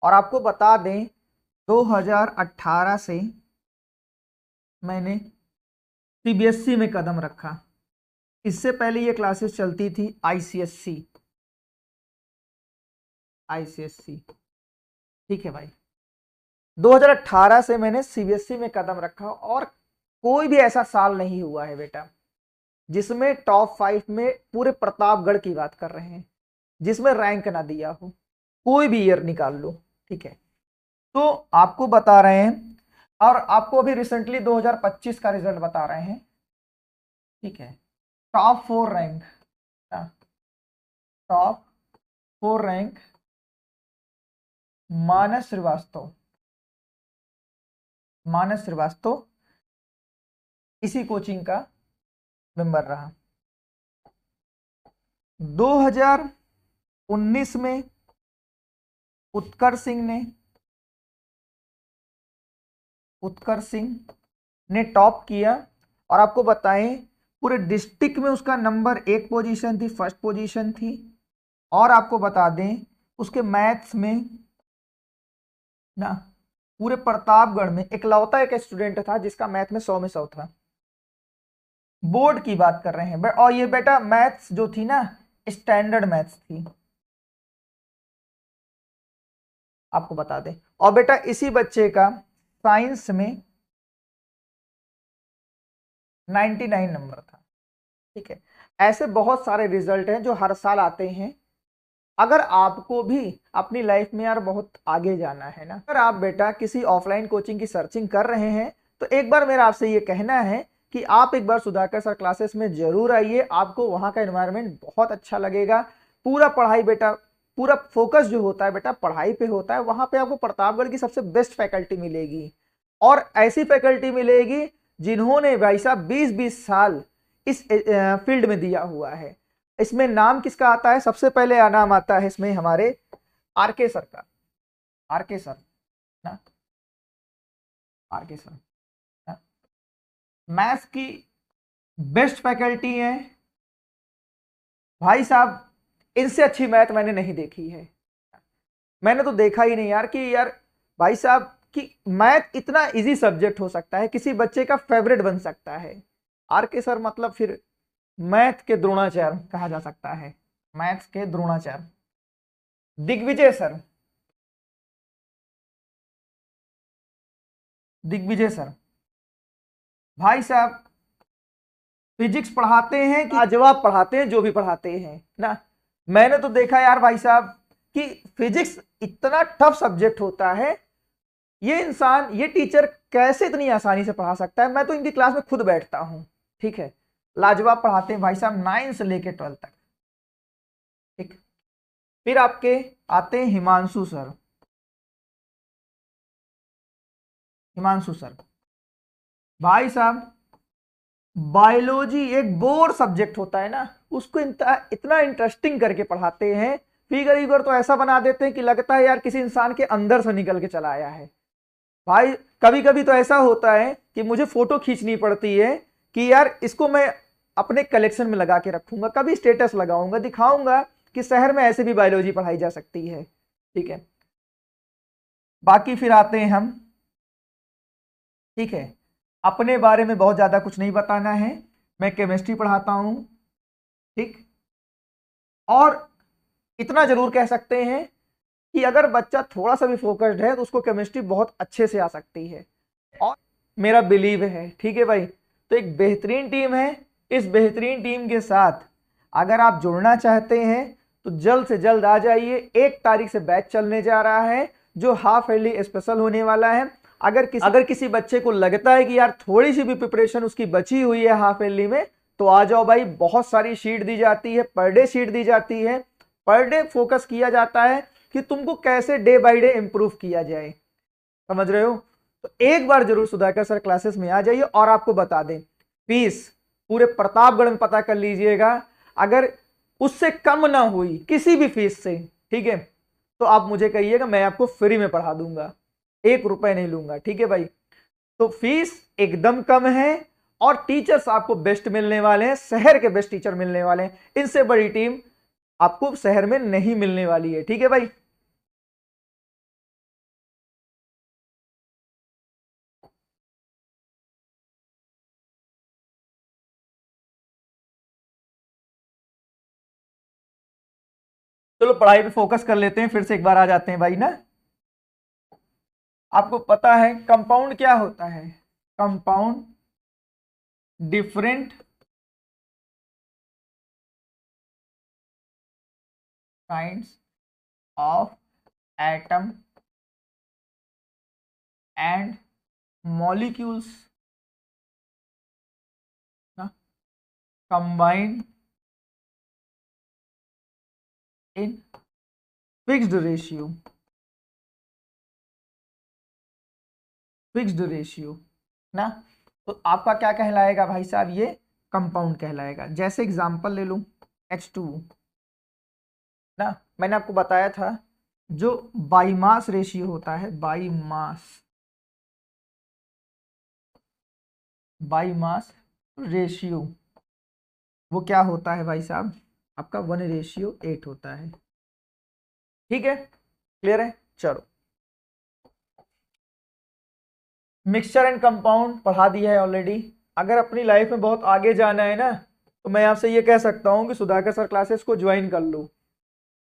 A: और आपको बता दें 2018 से मैंने सीबीएसई में कदम रखा। इससे पहले ये क्लासेस चलती थी आईसीएससी, आईसीएससी, ठीक है भाई। 2018 से मैंने सीबीएसई में कदम रखा और कोई भी ऐसा साल नहीं हुआ है बेटा जिसमें टॉप 5 में, पूरे प्रतापगढ़ की बात कर रहे हैं, जिसमें रैंक ना दिया हो। कोई भी ईयर निकाल लो, ठीक है। तो आपको बता रहे हैं और आपको अभी रिसेंटली 2025 का रिजल्ट बता रहे हैं, ठीक है। टॉप 4 रैंक, टॉप 4 रैंक मानस श्रीवास्तव, मानस श्रीवास्तव इसी कोचिंग का मेंबर रहा। 2019 में उत्कर्ष सिंह ने टॉप किया और आपको बताएं पूरे डिस्ट्रिक्ट में उसका नंबर 1 पोजीशन थी, फर्स्ट पोजीशन थी। और आपको बता दें उसके मैथ्स में ना पूरे प्रतापगढ़ में इकलौता एक स्टूडेंट था जिसका मैथ में 100 में 100 था। बोर्ड की बात कर रहे हैं और ये बेटा मैथ्स जो थी ना स्टैंडर्ड मैथ्स थी, आपको बता दें। और बेटा इसी बच्चे का साइंस में 99 नंबर था, ठीक है। ऐसे बहुत सारे रिजल्ट हैं जो हर साल आते हैं। अगर आपको भी अपनी लाइफ में यार बहुत आगे जाना है ना, अगर आप बेटा किसी ऑफलाइन कोचिंग की सर्चिंग कर रहे हैं तो एक बार मेरा आपसे ये कहना है कि आप एक बार सुधाकर सर क्लासेस में जरूर आइए। आपको वहाँ का एनवायरनमेंट बहुत अच्छा लगेगा। पूरा पढ़ाई बेटा, पूरा फोकस जो होता है बेटा पढ़ाई पे होता है। वहाँ पे आपको प्रतापगढ़ की सबसे बेस्ट फैकल्टी मिलेगी और ऐसी फैकल्टी मिलेगी जिन्होंने भाई साहब 20-20 साल इस फील्ड में दिया हुआ है। इसमें नाम किसका आता है, सबसे पहले नाम आता है इसमें हमारे आरके सर का, आरके सर ना, आरके सर ना मैथ्स की बेस्ट फैकल्टी है भाई साहब। इनसे अच्छी मैथ मैंने नहीं देखी है, मैंने तो देखा ही नहीं यार कि यार भाई साहब कि मैथ इतना इजी सब्जेक्ट हो सकता है, किसी बच्चे का फेवरेट बन सकता है। आरके सर मतलब फिर मैथ के द्रोणाचार्य कहा जा सकता है, मैथ्स के द्रोणाचार्य। दिग्विजय सर, दिग्विजय सर भाई साहब फिजिक्स पढ़ाते हैं कि लाजवाब पढ़ाते हैं, जो भी पढ़ाते हैं ना। मैंने तो देखा यार भाई साहब कि फिजिक्स इतना टफ सब्जेक्ट होता है, ये इंसान, ये टीचर कैसे इतनी आसानी से पढ़ा सकता है। मैं तो इनकी क्लास में खुद बैठता हूं, ठीक है। लाजवाब पढ़ाते हैं भाई साहब 9 से लेकर 12 तक, ठीक। फिर आपके आते हैं हिमांशु सर, हिमांशु सर भाई साहब बायोलॉजी एक बोर सब्जेक्ट होता है ना, उसको इतना इंटरेस्टिंग करके पढ़ाते हैं। फिगर विगर तो ऐसा बना देते हैं कि लगता है यार किसी इंसान के अंदर से निकल के चला आया है भाई। कभी कभी तो ऐसा होता है कि मुझे फोटो खींचनी पड़ती है कि यार इसको मैं अपने कलेक्शन में लगा के रखूंगा, कभी स्टेटस लगाऊंगा, दिखाऊंगा कि शहर में ऐसे भी बायोलॉजी पढ़ाई जा सकती है, ठीक है। बाकी फिर आते हैं हम, ठीक है। अपने बारे में बहुत ज्यादा कुछ नहीं बताना है, मैं केमिस्ट्री पढ़ाता हूं, ठीक। और इतना जरूर कह सकते हैं कि अगर बच्चा थोड़ा सा भी फोकस्ड है तो उसको केमिस्ट्री बहुत अच्छे से आ सकती है, और मेरा बिलीव है। ठीक है भाई, तो एक बेहतरीन टीम है। इस बेहतरीन टीम के साथ अगर आप जुड़ना चाहते हैं तो जल्द से जल्द आ जाइए। 1 तारीख से बैच चलने जा रहा है जो हाफ ईयरली स्पेशल होने वाला है। अगर किसी बच्चे को लगता है कि यार थोड़ी सी भी प्रिपरेशन उसकी बची हुई है हाफ ईयरली में, तो आ जाओ भाई। बहुत सारी शीट दी जाती है, पर डे शीट दी जाती है, पर डे फोकस किया जाता है कि तुमको कैसे डे बाय डे इंप्रूव किया जाए। समझ रहे हो? तो एक बार जरूर सुधाकर सर क्लासेस में आ जाइए। और आपको बता दें, फीस पूरे प्रतापगढ़ में पता कर लीजिएगा, अगर उससे कम ना हुई किसी भी फीस से, ठीक है, तो आप मुझे कहिएगा, मैं आपको फ्री में पढ़ा दूंगा, 1 रुपए नहीं लूंगा। ठीक है भाई, तो फीस एकदम कम है और टीचर्स आपको बेस्ट मिलने वाले हैं, शहर के बेस्ट टीचर मिलने वाले हैं। इनसे बड़ी टीम आपको शहर में नहीं मिलने वाली है। ठीक है भाई, चलो पढ़ाई पे फोकस कर लेते हैं, फिर से एक बार आ जाते हैं भाई ना। आपको पता है कंपाउंड क्या होता है? Compound different kinds of atom and molecules combined in fixed ratio, fixed ratio ना। तो आपका क्या कहलाएगा भाई साहब? ये कंपाउंड कहलाएगा। जैसे एग्जांपल ले लूं H2 ना, मैंने आपको बताया था जो बाई मास रेशियो होता है, बाई मास रेशियो, वो क्या होता है भाई साहब? आपका 1:8 होता है। ठीक है, क्लियर है? चलो, मिक्सचर एंड कंपाउंड पढ़ा दिया है ऑलरेडी। अगर अपनी लाइफ में बहुत आगे जाना है ना, तो मैं आपसे ये कह सकता हूँ कि सुधाकर सर क्लासेस को ज्वाइन कर लो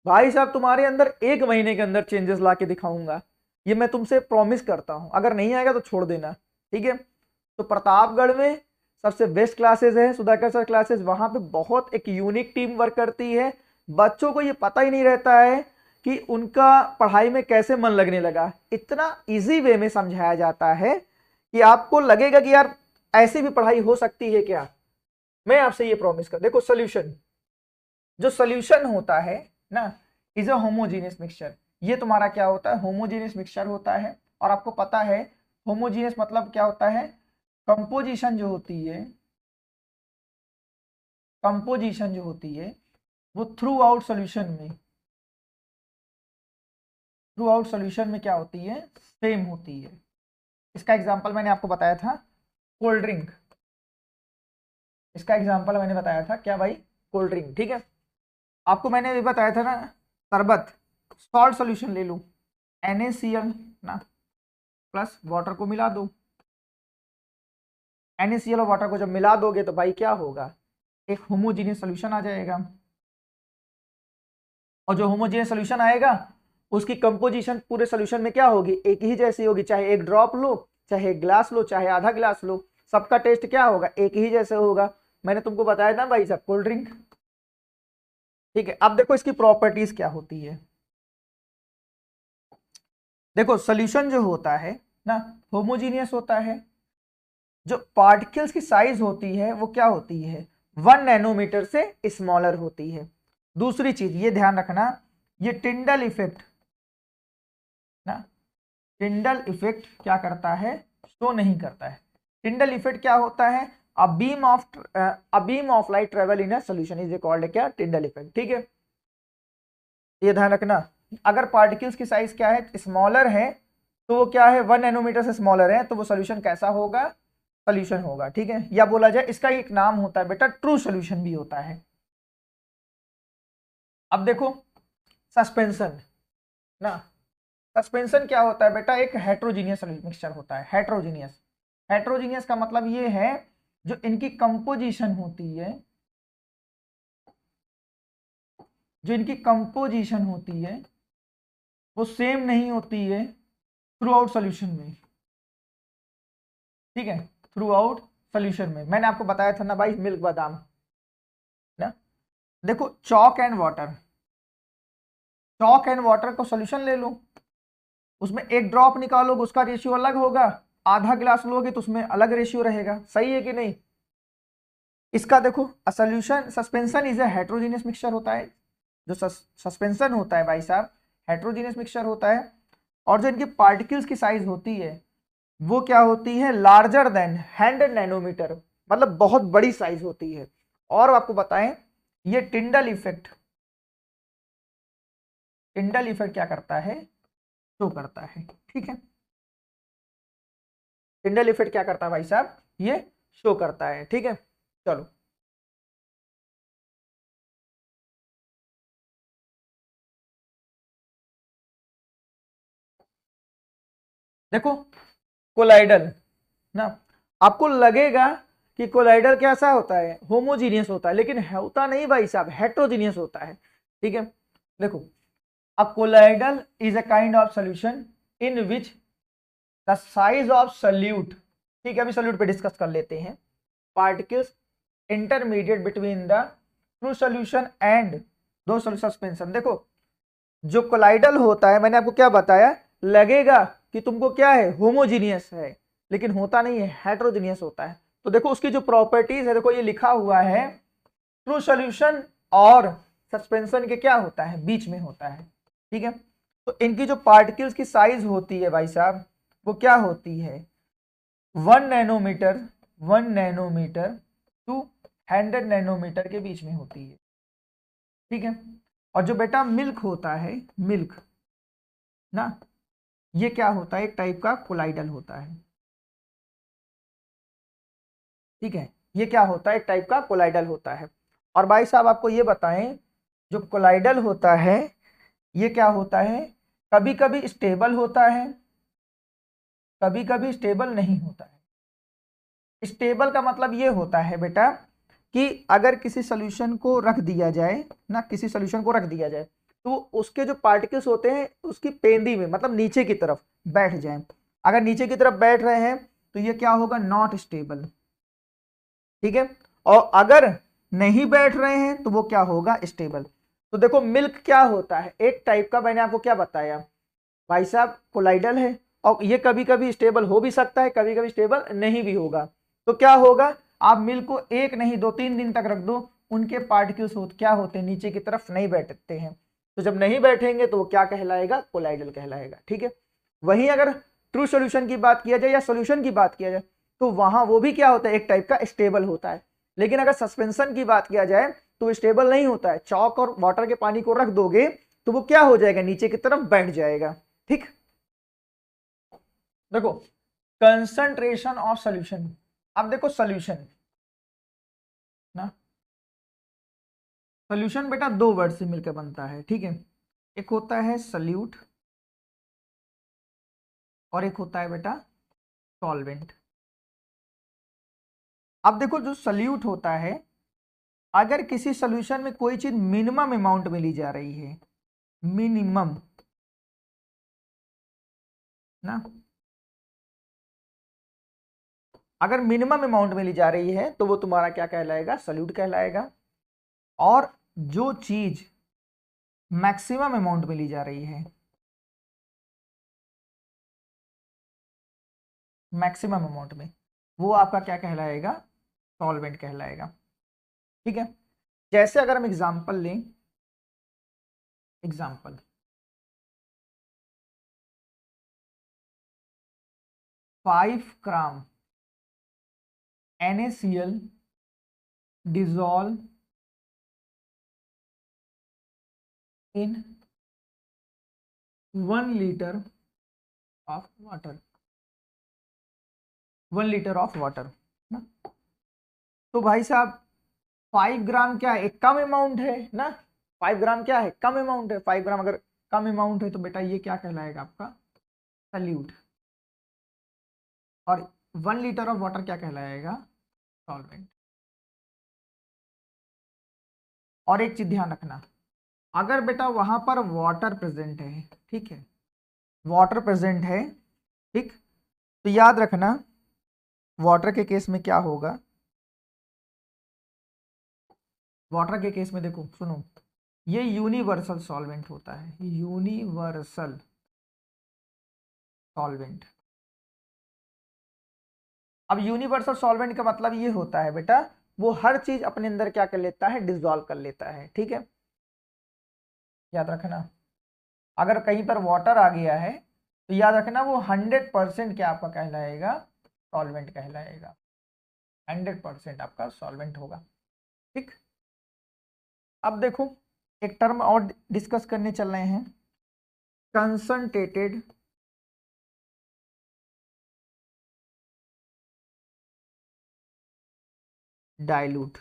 A: भाई साहब। तुम्हारे अंदर 1 महीने के अंदर चेंजेस ला के दिखाऊंगा, ये मैं तुमसे प्रॉमिस करता हूँ। अगर नहीं आएगा तो छोड़ देना, ठीक है। तो प्रतापगढ़ में सबसे बेस्ट क्लासेस है सुधाकर सर क्लासेस। वहां पे बहुत एक यूनिक टीम वर्क करती है। बच्चों को ये पता ही नहीं रहता है कि उनका पढ़ाई में कैसे मन लगने लगा। इतना इजी वे में समझाया जाता है कि आपको लगेगा कि यार ऐसी भी पढ़ाई हो सकती है क्या। मैं आपसे ये प्रॉमिस कर, देखो सोल्यूशन, जो सोल्यूशन होता है ना, इज अ होमोजीनियस मिक्सचर। ये तुम्हारा क्या होता है? होमोजीनियस मिक्सचर होता है। और आपको पता है होमोजीनियस मतलब क्या होता है? कंपोजिशन जो होती है, कंपोजिशन जो होती है वो थ्रू आउट सोल्यूशन में, थ्रू आउट सोल्यूशन में क्या होती है? सेम होती है। इसका एग्जांपल मैंने आपको बताया था कोल्ड ड्रिंक। इसका एग्जांपल मैंने बताया था क्या भाई? Cold drink. ठीक है, आपको मैंने भी बताया था ना शरबत, सॉल्ट सोल्यूशन ले लो, NaCl ना प्लस वाटर को मिला दो। NaCl और वाटर को जब मिला दोगे तो भाई क्या होगा? एक होमोजीनियस सोल्यूशन आ जाएगा। और जो होमोजीनियस सोल्यूशन आएगा उसकी कंपोजिशन पूरे सोल्यूशन में क्या होगी? एक ही जैसी होगी। चाहे एक ड्रॉप लो, चाहे एक ग्लास लो, चाहे आधा ग्लास लो, सबका टेस्ट क्या होगा? एक ही जैसे होगा। मैंने तुमको बताया था भाई साहब कोल्ड ड्रिंक। ठीक है, अब देखो इसकी प्रॉपर्टीज क्या होती है। देखो सोल्यूशन जो होता है ना, होमोजीनियस होता है। जो पार्टिकल्स की साइज होती है वो क्या होती है? 1 नैनोमीटर से स्मॉलर होती है। दूसरी चीज ये ध्यान रखना, ये टिंडल इफेक्ट ना, टिंडल इफेक्ट क्या करता है? शो नहीं करता है। टिंडल इफेक्ट क्या होता है? A beam of light travel in a solution is called क्या? Tyndall effect. ठीक है, ये ध्यान रखना। अगर पार्टिकल्स की साइज क्या है? स्मॉलर है, तो वो क्या है? 1 नैनोमीटर से स्मॉलर है, तो वो सोल्यूशन कैसा होगा? सोल्यूशन होगा। ठीक है, या बोला जाए इसका एक नाम होता है बेटा ट्रू सोल्यूशन भी होता है। अब देखो सस्पेंशन ना, सस्पेंशन क्या होता है बेटा? एक हेट्रोजीनियस मिक्सचर होता है। हेट्रोजीनियस, हेट्रोजीनियस का मतलब ये है जो इनकी कंपोजिशन होती है, जो इनकी कंपोजिशन होती है वो सेम नहीं होती है थ्रू आउट सोल्यूशन में, ठीक है, थ्रू आउट सोल्यूशन में। मैंने आपको बताया था ना भाई, मिल्क बादाम ना। देखो chalk and water, chalk and water को सोल्यूशन ले लो, उसमें एक ड्रॉप निकालोगे उसका रेशियो अलग होगा, आधा गिलास लोगे तो उसमें अलग रेशियो रहेगा, सही है कि नहीं। इसका देखो solution suspension is a heterogeneous mixture होता है, जो सस्पेंशन होता है भाई साहब हेट्रोजीनियस मिक्सचर होता है। और जो इनकी पार्टिकल्स की साइज होती है वो क्या होती है, लार्जर देन 100 नैनोमीटर, मतलब बहुत बड़ी साइज होती है। और आपको बताएं ये टिंडल इफेक्ट, टिंडल इफेक्ट क्या करता है, शो करता है, ठीक है। टिंडल इफेक्ट क्या करता है भाई साहब, ये शो करता है, ठीक है। चलो देखो कोलाइडल ना, आपको लगेगा कि कोलाइडल कैसा होता है, होमोजीनियस होता है, लेकिन होता नहीं भाई साहब, हेट्रोजीनियस होता है, ठीक है। देखो a colloidal is a kind of solution in which the size of solute, ठीक है, अभी सल्यूट पे डिस्कस कर लेते हैं। Particles intermediate between the true solution and दो सस्पेंशन। देखो जो कोलाइडल होता है, मैंने आपको क्या बताया, लगेगा कि तुमको क्या है, होमोजीनियस है, लेकिन होता नहीं है, हेट्रोजीनियस होता है। तो देखो उसकी जो प्रॉपर्टीज है, देखो ये लिखा हुआ है, ट्रू सॉल्यूशन और सस्पेंशन के क्या होता है, बीच में होता है, ठीक है। तो इनकी जो पार्टिकल्स की साइज होती है भाई साहब वो क्या होती है, 1 नैनोमीटर, 1 नैनोमीटर टू 100 नैनोमीटर के बीच में होती है, ठीक है। और जो बेटा मिल्क होता है, मिल्क ना, ये क्या होता है, एक टाइप का कोलाइडल होता है, ठीक है। ये क्या होता है, एक टाइप का कोलाइडल होता है। और भाई साहब आपको ये बताएं, जो कोलाइडल होता है ये क्या होता है, कभी कभी स्टेबल होता है, कभी कभी स्टेबल नहीं होता है। स्टेबल का मतलब ये होता है बेटा कि अगर किसी सोल्यूशन को रख दिया जाए ना, किसी सोल्यूशन को रख दिया जाए तो उसके जो पार्टिकल्स होते हैं उसकी पेंदी में, मतलब नीचे की तरफ बैठ जाएं। अगर नीचे की तरफ बैठ रहे हैं तो ये क्या होगा, नॉट स्टेबल, ठीक है। और अगर नहीं बैठ रहे हैं तो वो क्या होगा, स्टेबल। तो देखो मिल्क क्या होता है, एक टाइप का, मैंने आपको क्या बताया भाई साहब, कोलाइडल है, और ये कभी कभी स्टेबल हो भी सकता है, कभी कभी स्टेबल नहीं भी होगा। तो क्या होगा, आप मिल्क को एक नहीं 2-3 दिन तक रख दो, उनके पार्टिकल्स क्या होते हैं, नीचे की तरफ नहीं बैठते हैं। तो जब नहीं बैठेंगे तो वो क्या कहलाएगा, कोलाइडल कहलाएगा, ठीक है। वहीं अगर ट्रू सोल्यूशन की बात किया जाए या सोल्यूशन की बात किया जाए तो वहां वो भी क्या होता है, एक टाइप का स्टेबल होता है। लेकिन अगर सस्पेंशन की बात किया जाए तो वो स्टेबल नहीं होता है, चौक और वाटर के पानी को रख दोगे तो वो क्या हो जाएगा, नीचे की तरफ बैठ जाएगा, ठीक। देखो कंसंट्रेशन ऑफ सोल्यूशन, अब देखो सोल्यूशन ना, सोल्यूशन बेटा दो वर्ड से मिलकर बनता है, ठीक है। एक होता है सल्यूट और एक होता है बेटा सॉल्वेंट। अब देखो जो सल्यूट होता है, अगर किसी सोल्यूशन में कोई चीज मिनिमम अमाउंट में ली जा रही है, मिनिमम ना, अगर मिनिमम अमाउंट में ली जा रही है तो वो तुम्हारा क्या कहलाएगा, सल्यूट कहलाएगा। और जो चीज मैक्सिमम अमाउंट में ली जा रही है, मैक्सिमम अमाउंट में, वो आपका क्या कहलाएगा, सॉल्वेंट कहलाएगा, ठीक है। जैसे अगर हम एग्जांपल लें, example 5 gram NaCl dissolve in 1 litre of water, 1 litre of water ना। तो भाई साहब 5 ग्राम क्या है, एक कम अमाउंट है ना, 5 ग्राम क्या है, कम अमाउंट है, 5 ग्राम अगर कम अमाउंट है तो बेटा ये क्या कहलाएगा आपका, सल्यूट। और 1 लीटर ऑफ वाटर क्या कहलाएगा, सॉल्वेंट। और एक चीज ध्यान रखना, अगर बेटा वहां पर वाटर प्रेजेंट है, ठीक है, वाटर प्रेजेंट है, ठीक, तो याद रखना वाटर के केस में क्या होगा। वाटर के केस में देखो सुनो, ये यूनिवर्सल सॉल्वेंट होता है, यूनिवर्सल सॉल्वेंट। अब यूनिवर्सल सॉल्वेंट का मतलब ये होता है बेटा, वो हर चीज अपने अंदर क्या कर लेता है, डिसॉल्व कर लेता है, ठीक है, याद रखना। अगर कहीं पर वाटर आ गया है तो याद रखना वो 100% क्या आपका कहलाएगा, सॉल्वेंट कहलाएगा, 100% आपका सॉल्वेंट होगा, ठीक। अब देखो एक टर्म और डिस्कस करने चल रहे हैं, कंसंट्रेटेड डाइल्यूट,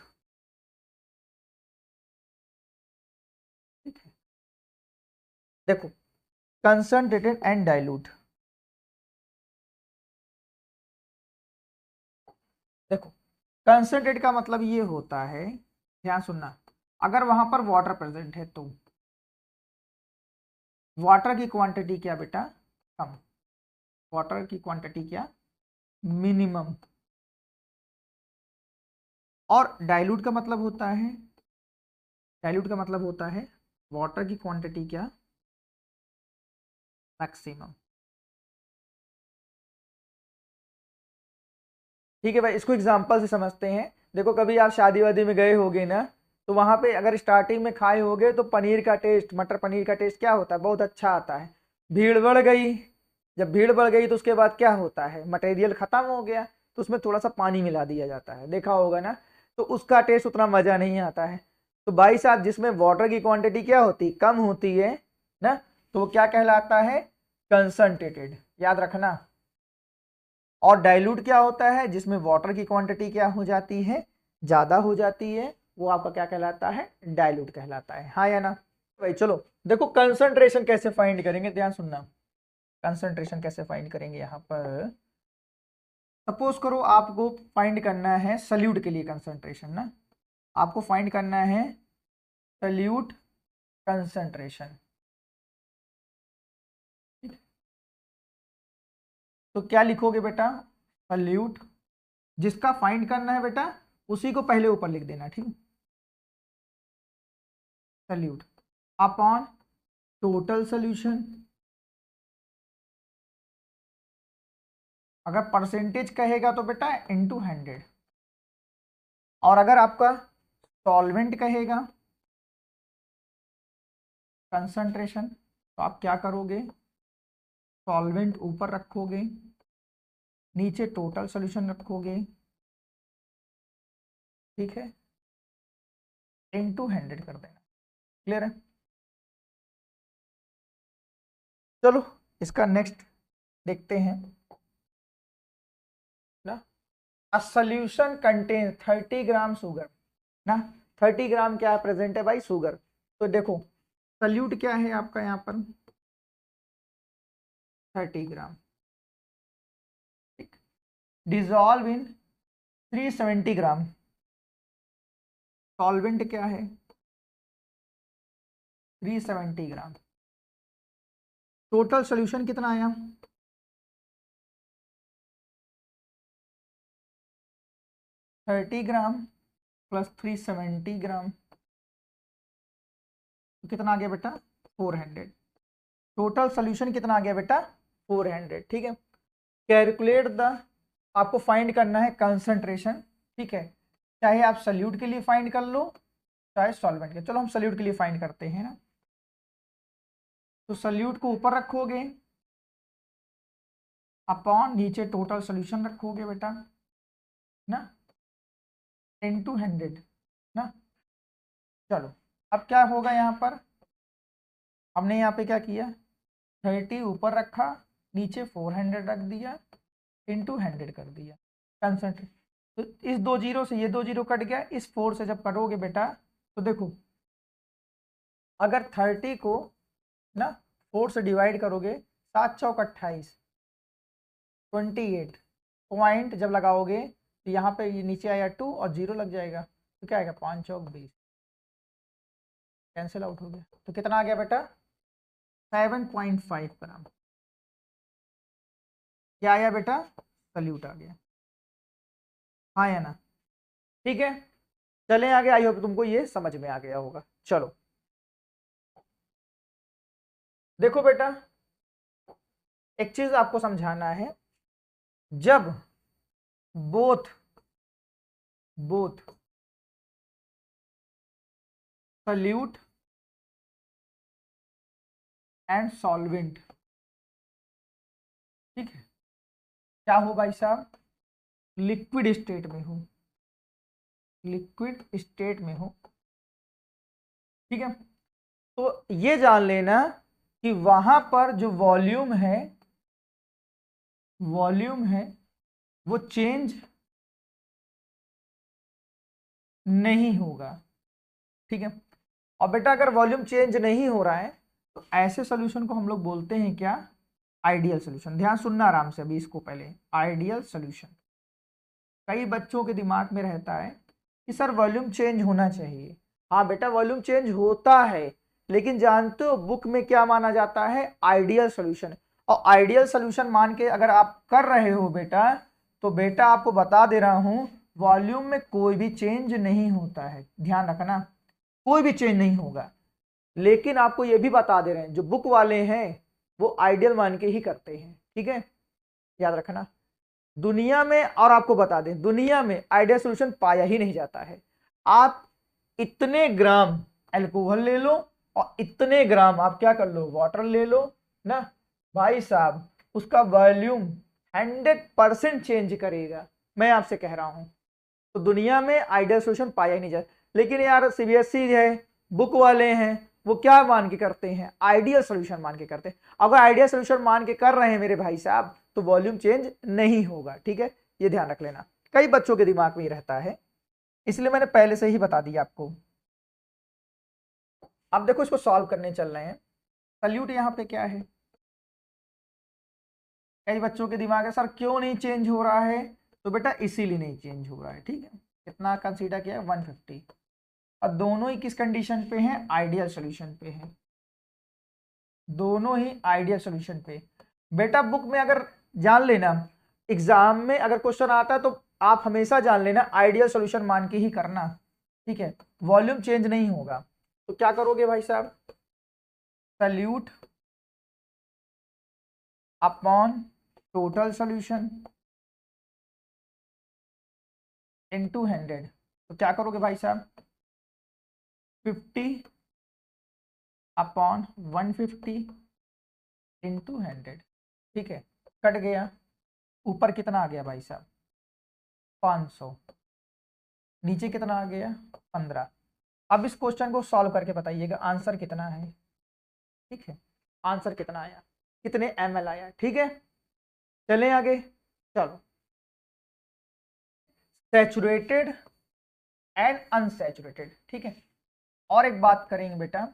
A: ठीक है। देखो कंसंट्रेटेड एंड डाइल्यूट, देखो कंसंट्रेट का मतलब ये होता है, ध्यान सुनना, अगर वहां पर वाटर प्रेजेंट है तो वाटर की क्वांटिटी क्या बेटा, कम, वाटर की क्वांटिटी क्या, मिनिमम। और डाइल्यूट का मतलब होता है, डाइल्यूट का मतलब होता है वाटर की क्वांटिटी क्या, मैक्सिमम। ठीक है भाई, इसको एग्जांपल से समझते हैं। देखो कभी आप शादी वादी में गए होगे ना, तो वहां पे अगर स्टार्टिंग में खाए होगे तो पनीर का टेस्ट, मटर पनीर का टेस्ट क्या होता है, बहुत अच्छा आता है। भीड़ बढ़ गई, जब भीड़ बढ़ गई तो उसके बाद क्या होता है, मटेरियल खत्म हो गया, तो उसमें थोड़ा सा पानी मिला दिया जाता है, देखा होगा ना, तो उसका टेस्ट उतना मजा नहीं आता है। तो भाई साहब जिसमें वाटर की क्वांटिटी क्या होती, कम होती है ना, तो वो क्या कहलाता है, कंसंट्रेटेड, याद रखना। और डाइल्यूट क्या होता है, जिसमें वाटर की क्वांटिटी क्या हो जाती है, ज्यादा हो जाती है, वो आपका क्या कहलाता है, डाइल्यूट कहलाता है, हाँ या ना। भाई चलो देखो कंसंट्रेशन कैसे फाइंड करेंगे, ध्यान सुनना, कंसंट्रेशन कैसे फाइंड करेंगे यहाँ पर। सपोज करो आपको फाइंड करना है सल्यूट के लिए कंसंट्रेशन ना, आपको फाइंड करना है सल्यूट कंसंट्रेशन, तो क्या लिखोगे बेटा, सल्यूट, जिसका फाइंड करना है बेटा उसी को पहले ऊपर लिख देना, ठीक, सल्यूट अपॉन टोटल सोल्यूशन। अगर परसेंटेज कहेगा तो बेटा इनटू 100, और अगर आपका सॉल्वेंट कहेगा कंसंट्रेशन, तो आप क्या करोगे, सॉल्वेंट ऊपर रखोगे, नीचे टोटल सोल्यूशन रखोगे, ठीक है, इनटू 100 कर देना, क्लियर है। चलो इसका नेक्स्ट देखते हैं ना, a solution contain 30 gram sugar ना, 30 ग्राम क्या प्रेजेंट है भाई, शुगर। तो देखो सल्यूट क्या है आपका यहाँ पर, 30 ग्राम, ठीक, डिजॉल्व इन 370 ग्राम, सॉल्वेंट क्या है 370 ग्राम, टोटल सोल्यूशन कितना आया, 30 ग्राम प्लस 370 ग्राम, तो कितना आ गया बेटा 400, टोटल सोल्यूशन कितना आ गया बेटा 400, ठीक है। कैलकुलेट द, आपको फाइंड करना है कंसंट्रेशन, ठीक है, चाहे आप सल्यूट के लिए फाइंड कर लो चाहे सॉल्वेंट के, चलो हम सल्यूट के लिए फाइंड करते हैं ना। तो सल्यूट को ऊपर रखोगे, अपॉन नीचे टोटल सोल्यूशन रखोगे बेटा ना, इनटू 100 ना। चलो अब क्या होगा यहाँ पर, हमने यहाँ पे क्या किया, 30 ऊपर रखा, नीचे 400 रख दिया, इनटू 100 कर दिया, कंसंट्रेट। तो इस 2 जीरो से ये 2 जीरो कट गया, इस 4 से जब कटोगे बेटा, तो देखो अगर 30 को ना 4 से डिवाइड करोगे, 7 चौक 28, 28 पॉइंट जब लगाओगे तो यहाँ पे ये नीचे आया 2 और 0 लग जाएगा, तो क्या आएगा 5 चौक 20, कैंसिल आउट हो गया, तो कितना आ गया बेटा 7.5 ग्राम। क्या आया बेटा, सल्यूट आ गया, हाँ या ना, ठीक है। चलें आगे, आई होप तुमको ये समझ में आ गया होगा। चलो देखो बेटा, एक चीज आपको समझाना है, जब both both solute and solvent, ठीक है, क्या हो भाई साहब, लिक्विड स्टेट में हो, लिक्विड स्टेट में हो, ठीक है, तो ये जान लेना कि वहां पर जो वॉल्यूम है वो चेंज नहीं होगा, ठीक है। और बेटा अगर वॉल्यूम चेंज नहीं हो रहा है तो ऐसे सॉल्यूशन को हम लोग बोलते हैं क्या, आइडियल सॉल्यूशन। ध्यान सुनना आराम से अभी इसको, पहले आइडियल सॉल्यूशन। कई बच्चों के दिमाग में रहता है कि सर वॉल्यूम चेंज होना चाहिए, हाँ बेटा वॉल्यूम चेंज होता है, लेकिन जानते हो बुक में क्या माना जाता है, आइडियल सॉल्यूशन। और आइडियल सॉल्यूशन मान के अगर आप कर रहे हो बेटा, तो बेटा आपको बता दे रहा हूं वॉल्यूम में कोई भी चेंज नहीं होता है, ध्यान रखना, कोई भी चेंज नहीं होगा। लेकिन आपको यह भी बता दे रहे हैं जो बुक वाले हैं वो आइडियल मान के ही करते हैं, ठीक है, याद रखना। दुनिया में, और आपको बता दें, दुनिया में आइडियल सॉल्यूशन पाया ही नहीं जाता है। आप इतने ग्राम अल्कोहल ले लो और इतने ग्राम आप क्या कर लो, वाटर ले लो ना भाई साहब, उसका वॉल्यूम 100% चेंज करेगा, मैं आपसे कह रहा हूं। तो दुनिया में आइडियल सॉल्यूशन पाया ही नहीं जाता। लेकिन यार सीबीएसई है, बुक वाले हैं, वो क्या मान के करते हैं, आइडियल सॉल्यूशन मान के करते हैं। अगर आइडियल सॉल्यूशन मान के कर रहे हैं मेरे भाई साहब तो वॉल्यूम चेंज नहीं होगा, ठीक है, ये ध्यान रख लेना। कई बच्चों के दिमाग में ही रहता है, इसलिए मैंने पहले से ही बता दिया आपको। अब देखो इसको सॉल्व करने चल रहे हैं। सल्यूट यहाँ पे क्या है, कई बच्चों के दिमाग है सर क्यों नहीं चेंज हो रहा है, तो बेटा इसीलिए नहीं चेंज हो रहा है, ठीक है। कितना कंसीडर किया है 150, और दोनों ही किस कंडीशन पे हैं, आइडियल सॉल्यूशन पे हैं, दोनों ही आइडियल सॉल्यूशन पे। बेटा बुक में अगर जान लेना, एग्जाम में अगर क्वेश्चन आता है तो आप हमेशा जान लेना आइडियल सॉल्यूशन मान के ही करना, ठीक है, वॉल्यूम चेंज नहीं होगा। तो क्या करोगे भाई साहब, solute upon total solution into 100, तो क्या करोगे भाई साहब 50 अपॉन 150 इंटू 100, ठीक है, कट गया, ऊपर कितना आ गया भाई साहब 500, नीचे कितना आ गया 15। अब इस क्वेश्चन को सॉल्व करके बताइएगा आंसर कितना है, ठीक है, आंसर कितना आया, कितने ml आया, ठीक है। चलें आगे, चलो सैचुरेटेड एंड अनसैचुरेटेड, ठीक है। और एक बात करेंगे बेटा,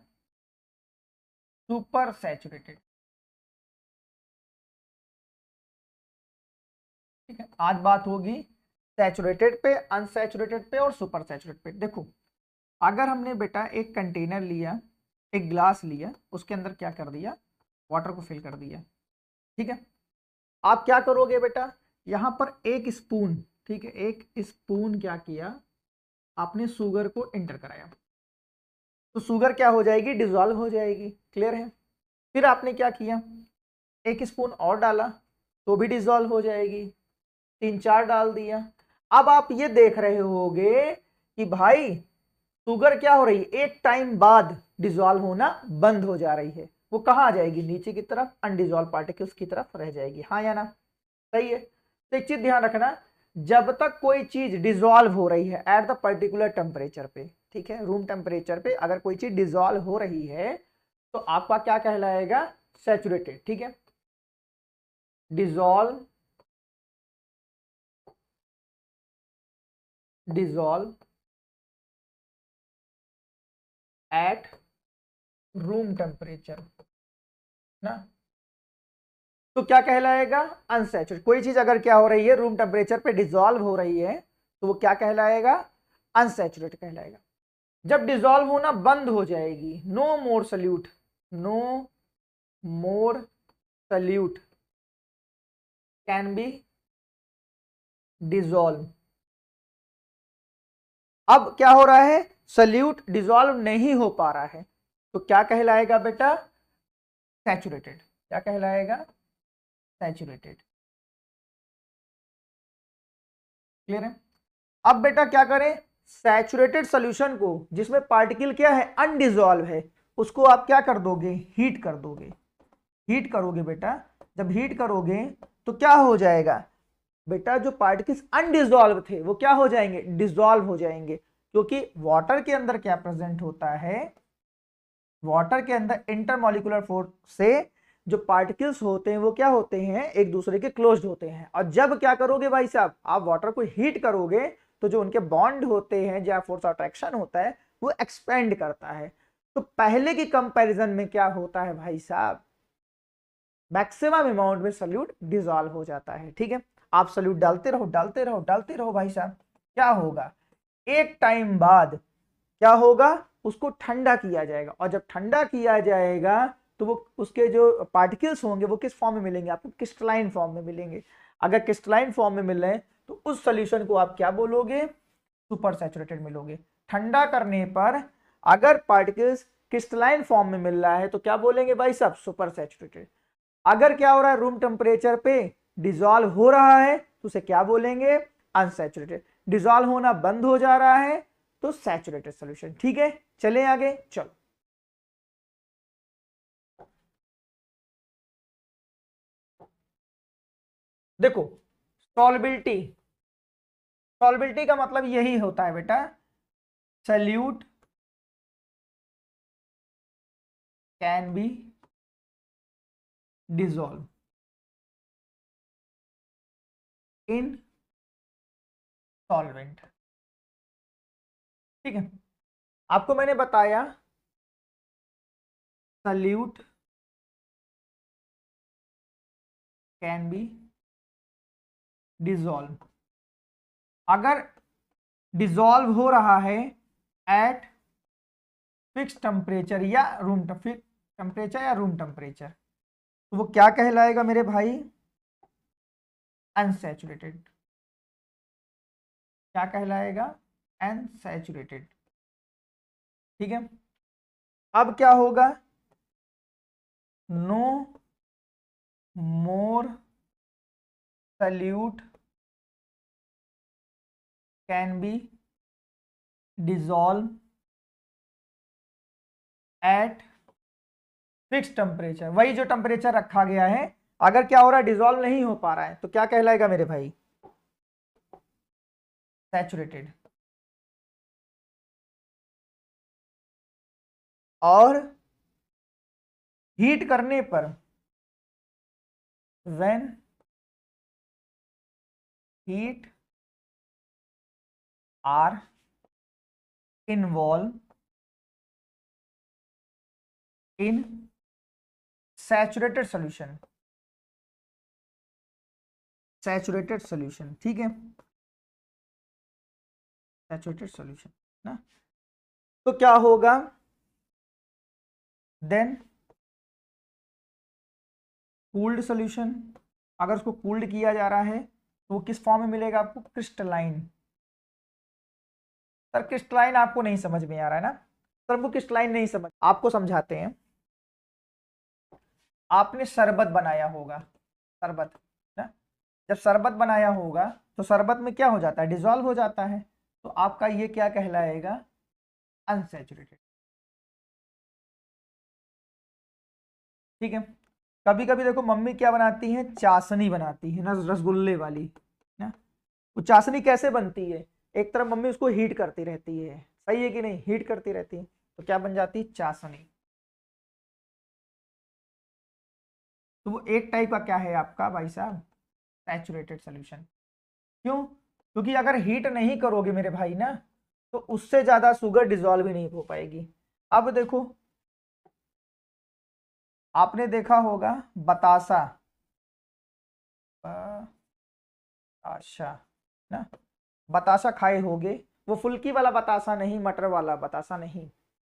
A: सुपर सैचुरेटेड, ठीक है। आज बात होगी सैचुरेटेड पे, अनसैचुरेटेड पे और सुपर सैचुरेटेड पे। देखो अगर हमने बेटा एक कंटेनर लिया, एक ग्लास लिया, उसके अंदर क्या कर दिया, वाटर को फिल कर दिया, ठीक है। आप क्या करोगे बेटा, यहां पर एक स्पून, ठीक है, एक स्पून क्या किया आपने, शुगर को एंटर कराया, तो शुगर क्या हो जाएगी, डिजॉल्व हो जाएगी, क्लियर है। फिर आपने क्या किया, एक स्पून और डाला तो भी डिजॉल्व हो जाएगी, 3-4 डाल दिया। अब आप ये देख रहे होगे कि भाई शुगर क्या हो रही है, एक टाइम बाद डिजॉल्व होना बंद हो जा रही है, वो कहां आ जाएगी, नीचे की तरफ, अनडिजॉल्व पार्टिकल्स की तरफ रह जाएगी, हाँ या ना, सही है। तो एक चीज ध्यान रखना, जब तक कोई चीज डिजॉल्व हो रही है एट द पर्टिकुलर टेम्परेचर पे, ठीक है, रूम टेम्परेचर पे अगर कोई चीज डिजॉल्व हो रही है तो आपका क्या कहलाएगा, सैचुरेटेड, ठीक है। डिजॉल्व एट रूम टेम्परेचर ना, तो क्या कहलाएगा, अनसैचुरेटेड। कोई चीज अगर क्या हो रही है, रूम टेम्परेचर पे डिजॉल्व हो रही है तो वो क्या कहलाएगा, अनसैचुरेटेड कहलाएगा। जब डिजॉल्व होना बंद हो जाएगी, no more solute, no more solute can be dissolve. अब क्या हो रहा है, सल्यूट डिजॉल्व नहीं हो पा रहा है, तो क्या कहलाएगा बेटा, सैचुरेटेड। क्या कहलाएगा, सैचुरेटेड। क्लियर है। अब बेटा क्या करें, सैचुरेटेड सॉल्यूशन को जिसमें पार्टिकल क्या है, अनडिजॉल्व है, उसको आप क्या कर दोगे, हीट कर दोगे। हीट करोगे बेटा, जब हीट करोगे तो क्या हो जाएगा बेटा, जो पार्टिकल्स अनडिजॉल्व थे वो क्या हो जाएंगे, डिजॉल्व हो जाएंगे। क्योंकि वाटर के अंदर क्या प्रेजेंट होता है, वाटर के अंदर इंटरमॉलिक्यूलर फोर्स से जो पार्टिकल्स होते हैं वो क्या होते हैं, एक दूसरे के क्लोज्ड होते हैं। और जब क्या करोगे भाई साहब, आप वाटर को हीट करोगे तो जो उनके बॉन्ड होते हैं, जहां फोर्स अट्रैक्शन होता है वो एक्सपेंड करता है। तो पहले की कंपैरिजन में क्या होता है भाई साहब, मैक्सिमम अमाउंट में सॉल्यूट डिजॉल्व हो जाता है। ठीक है, आप सॉल्यूट डालते रहो डालते रहो डालते रहो भाई साहब, क्या होगा, एक टाइम बाद क्या होगा, उसको ठंडा किया जाएगा। और जब ठंडा किया जाएगा तो वो उसके जो पार्टिकल्स होंगे वो किस फॉर्म में मिलेंगे आपको, क्रिस्टलाइन फॉर्म में मिलेंगे। अगर क्रिस्टलाइन फॉर्म में मिल रहे हैं तो उस सॉल्यूशन को आप क्या बोलोगे, सुपर सैचुरेटेड मिलोगे। ठंडा करने पर अगर पार्टिकल्स क्रिस्टलाइन फॉर्म में मिल रहा है तो क्या बोलेंगे भाई साहब, सुपर सैचुरेटेड। अगर क्या हो रहा है, रूम टेम्परेचर पे डिजॉल्व हो रहा है तो उसे क्या बोलेंगे, अनसैचुरेटेड। डिजॉल्व होना बंद हो जा रहा है तो सैचुरेटेड सॉल्यूशन। ठीक है, चले आगे, चलो देखो, सॉल्बिलिटी। सॉल्बिलिटी का मतलब यही होता है बेटा, solute can be dissolve in solvent. ठीक है, आपको मैंने बताया सल्यूट कैन बी डिजॉल्व, अगर डिजॉल्व हो रहा है एट फिक्स टेम्परेचर या रूम टेम्परेचर या रूम टेम्परेचर, तो वो क्या कहलाएगा मेरे भाई, अनसैचुरेटेड। क्या कहलाएगा, अनसैचुरेटेड। ठीक है, अब क्या होगा, no more solute can be dissolve at fix temperature. वही जो टेम्परेचर रखा गया है, अगर क्या हो रहा है, डिजॉल्व नहीं हो पा रहा है तो क्या कहलाएगा मेरे भाई, सैचुरेटेड। और हीट करने पर, when heat are involve in saturated solution, saturated solution. ठीक है, सैचुरेटेड सॉल्यूशन ना, तो क्या होगा, देन कूल्ड सॉल्यूशन। अगर उसको कूल्ड किया जा रहा है तो वो किस फॉर्म में मिलेगा आपको, क्रिस्टलाइन। सर क्रिस्टलाइन आपको नहीं समझ में आ रहा है ना, सर वो क्रिस्टलाइन नहीं समझ, आपको समझाते हैं। आपने शरबत बनाया होगा, शरबत ना, जब शरबत बनाया होगा तो शरबत में क्या हो जाता है, डिजॉल्व हो जाता है, तो आपका ये क्या कहलाएगा, अनसैचुरेटेड। ठीक है, कभी कभी देखो मम्मी क्या बनाती है, चाशनी बनाती है ना, रसगुल्ले वाली ना। वो चाशनी कैसे बनती है, एक तरफ मम्मी उसको हीट करती रहती है, सही है कि नहीं, हीट करती रहती है तो क्या बन जाती है, चाशनी। तो वो एक टाइप का क्या है आपका भाई साहब, सैचुरेटेड सॉल्यूशन। क्यों, क्योंकि अगर हीट नहीं करोगे मेरे भाई ना तो उससे ज्यादा शुगर डिजॉल्व ही नहीं हो पाएगी। अब देखो, आपने देखा होगा बतासा, बताशा ना, बताशा खाए होगे, वो फुल्की वाला बतासा नहीं, मटर वाला बतासा नहीं,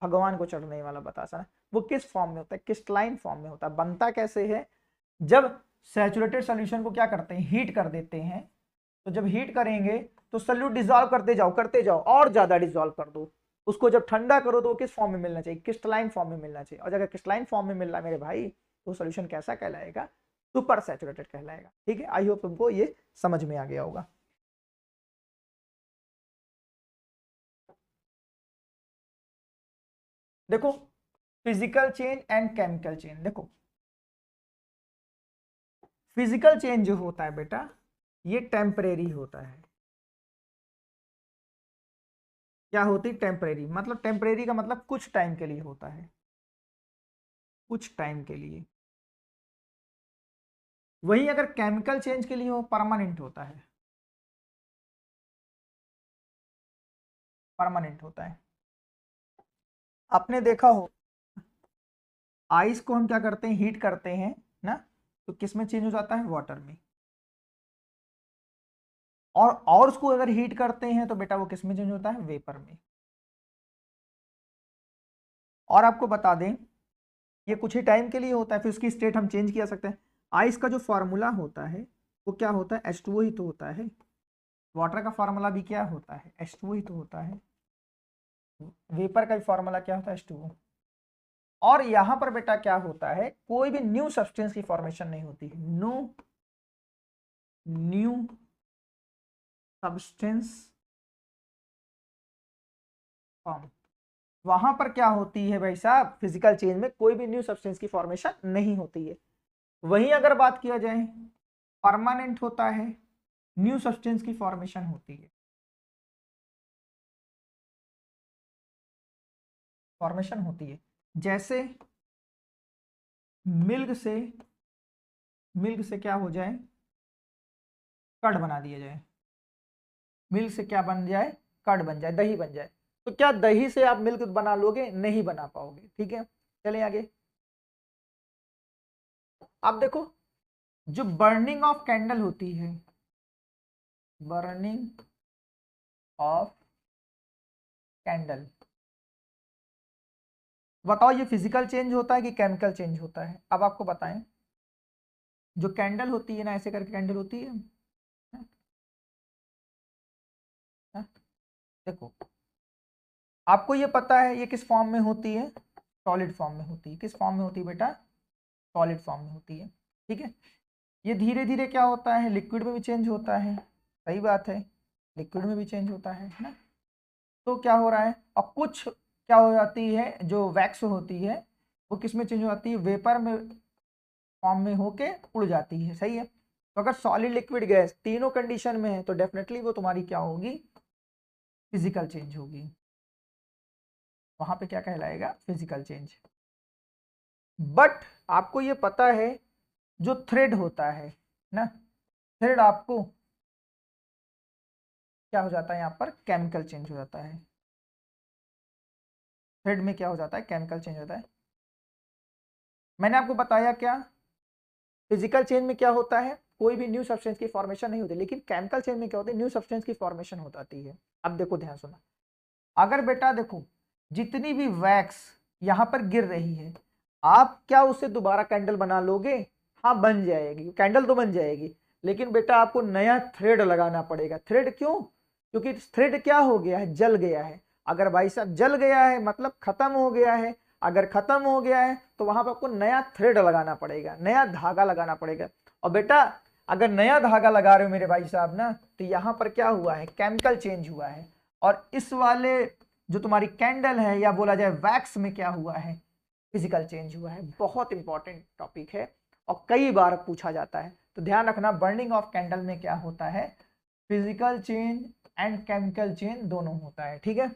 A: भगवान को चढ़ने वाला बतासा नहीं। वो किस फॉर्म में होता है, क्रिस्टलाइन फॉर्म में होता है। बनता कैसे है, जब सैचुरेटेड सोल्यूशन को क्या करते हैं, हीट कर देते हैं। तो जब हीट करेंगे तो सॉल्यूट डिसॉल्व करते जाओ और ज्यादा डिसॉल्व कर दो। उसको जब ठंडा करो तो वो किस फॉर्म में मिलना चाहिए, क्रिस्टलाइन फॉर्म में मिलना चाहिए। और अगर क्रिस्टलाइन फॉर्म में मिल रहा है मेरे भाई, तो सोल्यूशन कैसा कहलाएगा, सुपर सैचुरेटेड कहलाएगा। ठीक है, आई होप तुमको ये समझ में आ गया होगा। देखो physical change and chemical change. देखो फिजिकल चेंज जो होता है बेटा, ये टेम्परेरी होता है। क्या होती है, टेम्परेरी। मतलब टेम्परेरी का मतलब कुछ टाइम के लिए होता है, कुछ टाइम के लिए। वही अगर केमिकल चेंज के लिए हो, परमानेंट होता है, परमानेंट होता है। आपने देखा हो आइस को हम क्या करते हैं, हीट करते हैं ना, तो किस में चेंज हो जाता है, वाटर में। और उसको अगर हीट करते हैं तो बेटा वो किस में चेंज होता है, वेपर में। और आपको बता दें ये कुछ ही टाइम के लिए होता है, फिर उसकी स्टेट हम चेंज किया सकते हैं। आइस का जो फॉर्मूला होता है वो क्या होता है, H2O ही तो होता है। वाटर का फॉर्मूला भी क्या होता है, H2O ही तो होता है। वेपर का भी फॉर्मूला क्या होता है, H2O। और यहां पर बेटा क्या होता है, कोई भी न्यू सब्सटेंस की फॉर्मेशन नहीं होती है। No new substance form. वहां पर क्या होती है भाई साहब, फिजिकल चेंज में कोई भी न्यू सब्सटेंस की फॉर्मेशन नहीं होती है। वहीं अगर बात किया जाए, परमानेंट होता है, न्यू सब्सटेंस की फॉर्मेशन होती है, फॉर्मेशन होती है। जैसे मिल्क से क्या हो जाए, कर्ड बना दिया जाए। मिल्क से क्या बन जाए, कर्ड बन जाए, दही बन जाए। तो क्या दही से आप मिल्क बना लोगे, नहीं बना पाओगे। ठीक है, चलिए आगे। अब देखो जो बर्निंग ऑफ कैंडल होती है, बर्निंग ऑफ कैंडल, बताओ ये फिजिकल चेंज होता है कि केमिकल चेंज होता है। अब आपको बताएं, जो कैंडल होती है ना, ऐसे करके कैंडल होती है ना? देखो आपको ये पता है ये किस फॉर्म में होती है, सॉलिड फॉर्म में होती है। किस फॉर्म में होती है बेटा, सॉलिड फॉर्म में होती है। ठीक है, ये धीरे धीरे क्या होता है, लिक्विड में भी चेंज होता है। सही बात है, लिक्विड में भी चेंज होता है ना। तो क्या हो रहा है, और कुछ क्या हो जाती है, जो वैक्स होती है वो किस में चेंज हो जाती है, वेपर में फॉर्म में होके उड़ जाती है। सही है, तो अगर सॉलिड लिक्विड गैस तीनों कंडीशन में है तो डेफिनेटली वो तुम्हारी क्या होगी, फिजिकल चेंज होगी। वहां पे क्या कहलाएगा, फिजिकल चेंज। बट आपको ये पता है जो थ्रेड होता है ना, थ्रेड आपको क्या हो जाता है, यहाँ पर केमिकल चेंज हो जाता है। थ्रेड में क्या हो जाता है, केमिकल चेंज होता है। मैंने आपको बताया क्या, फिजिकल चेंज में क्या होता है, कोई भी न्यू सब्सटेंस की फॉर्मेशन नहीं होती, लेकिन केमिकल चेंज में क्या होता है, न्यू सब्सटेंस की फॉर्मेशन हो जाती है। अब देखो ध्यान सुना, अगर बेटा देखो जितनी भी वैक्स यहाँ पर गिर रही है, आप क्या उससे दोबारा कैंडल बना लोगे, हाँ बन जाएगी, कैंडल तो बन जाएगी, लेकिन बेटा आपको नया थ्रेड लगाना पड़ेगा। थ्रेड क्यों, क्योंकि थ्रेड क्या हो गया है, जल गया है। अगर भाई साहब जल गया है मतलब खत्म हो गया है, अगर खत्म हो गया है तो वहां पर आपको नया थ्रेड लगाना पड़ेगा, नया धागा लगाना पड़ेगा। और बेटा अगर नया धागा लगा रहे हो मेरे भाई साहब ना, तो यहाँ पर क्या हुआ है, केमिकल चेंज हुआ है। और इस वाले जो तुम्हारी कैंडल है या बोला जाए वैक्स में क्या हुआ है, फिजिकल चेंज हुआ है। बहुत इंपॉर्टेंट टॉपिक है और कई बार पूछा जाता है, तो ध्यान रखना बर्निंग ऑफ कैंडल में क्या होता है, physical change and chemical change दोनों होता है। ठीक है,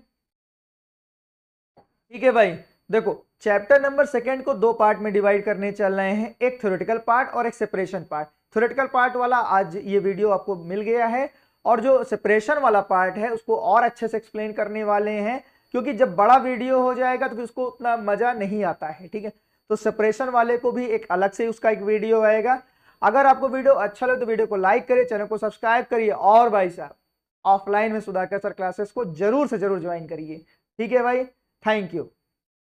A: ठीक है भाई। देखो चैप्टर नंबर सेकंड को दो पार्ट में डिवाइड करने चल रहे हैं, एक थ्योरेटिकल पार्ट और एक सेपरेशन पार्ट। थ्योरेटिकल पार्ट वाला आज ये वीडियो आपको मिल गया है, और जो सेपरेशन वाला पार्ट है उसको और अच्छे से एक्सप्लेन करने वाले हैं, क्योंकि जब बड़ा वीडियो हो जाएगा तो फिर उसको उतना मजा नहीं आता है। ठीक है, तो सेपरेशन वाले को भी एक अलग से उसका एक वीडियो आएगा। अगर आपको वीडियो अच्छा लगे तो वीडियो को लाइक करिए, चैनल को सब्सक्राइब करिए। और भाई साहब ऑफलाइन में सुधाकर सर क्लासेस को जरूर से जरूर ज्वाइन करिए। ठीक है भाई, थैंक यू।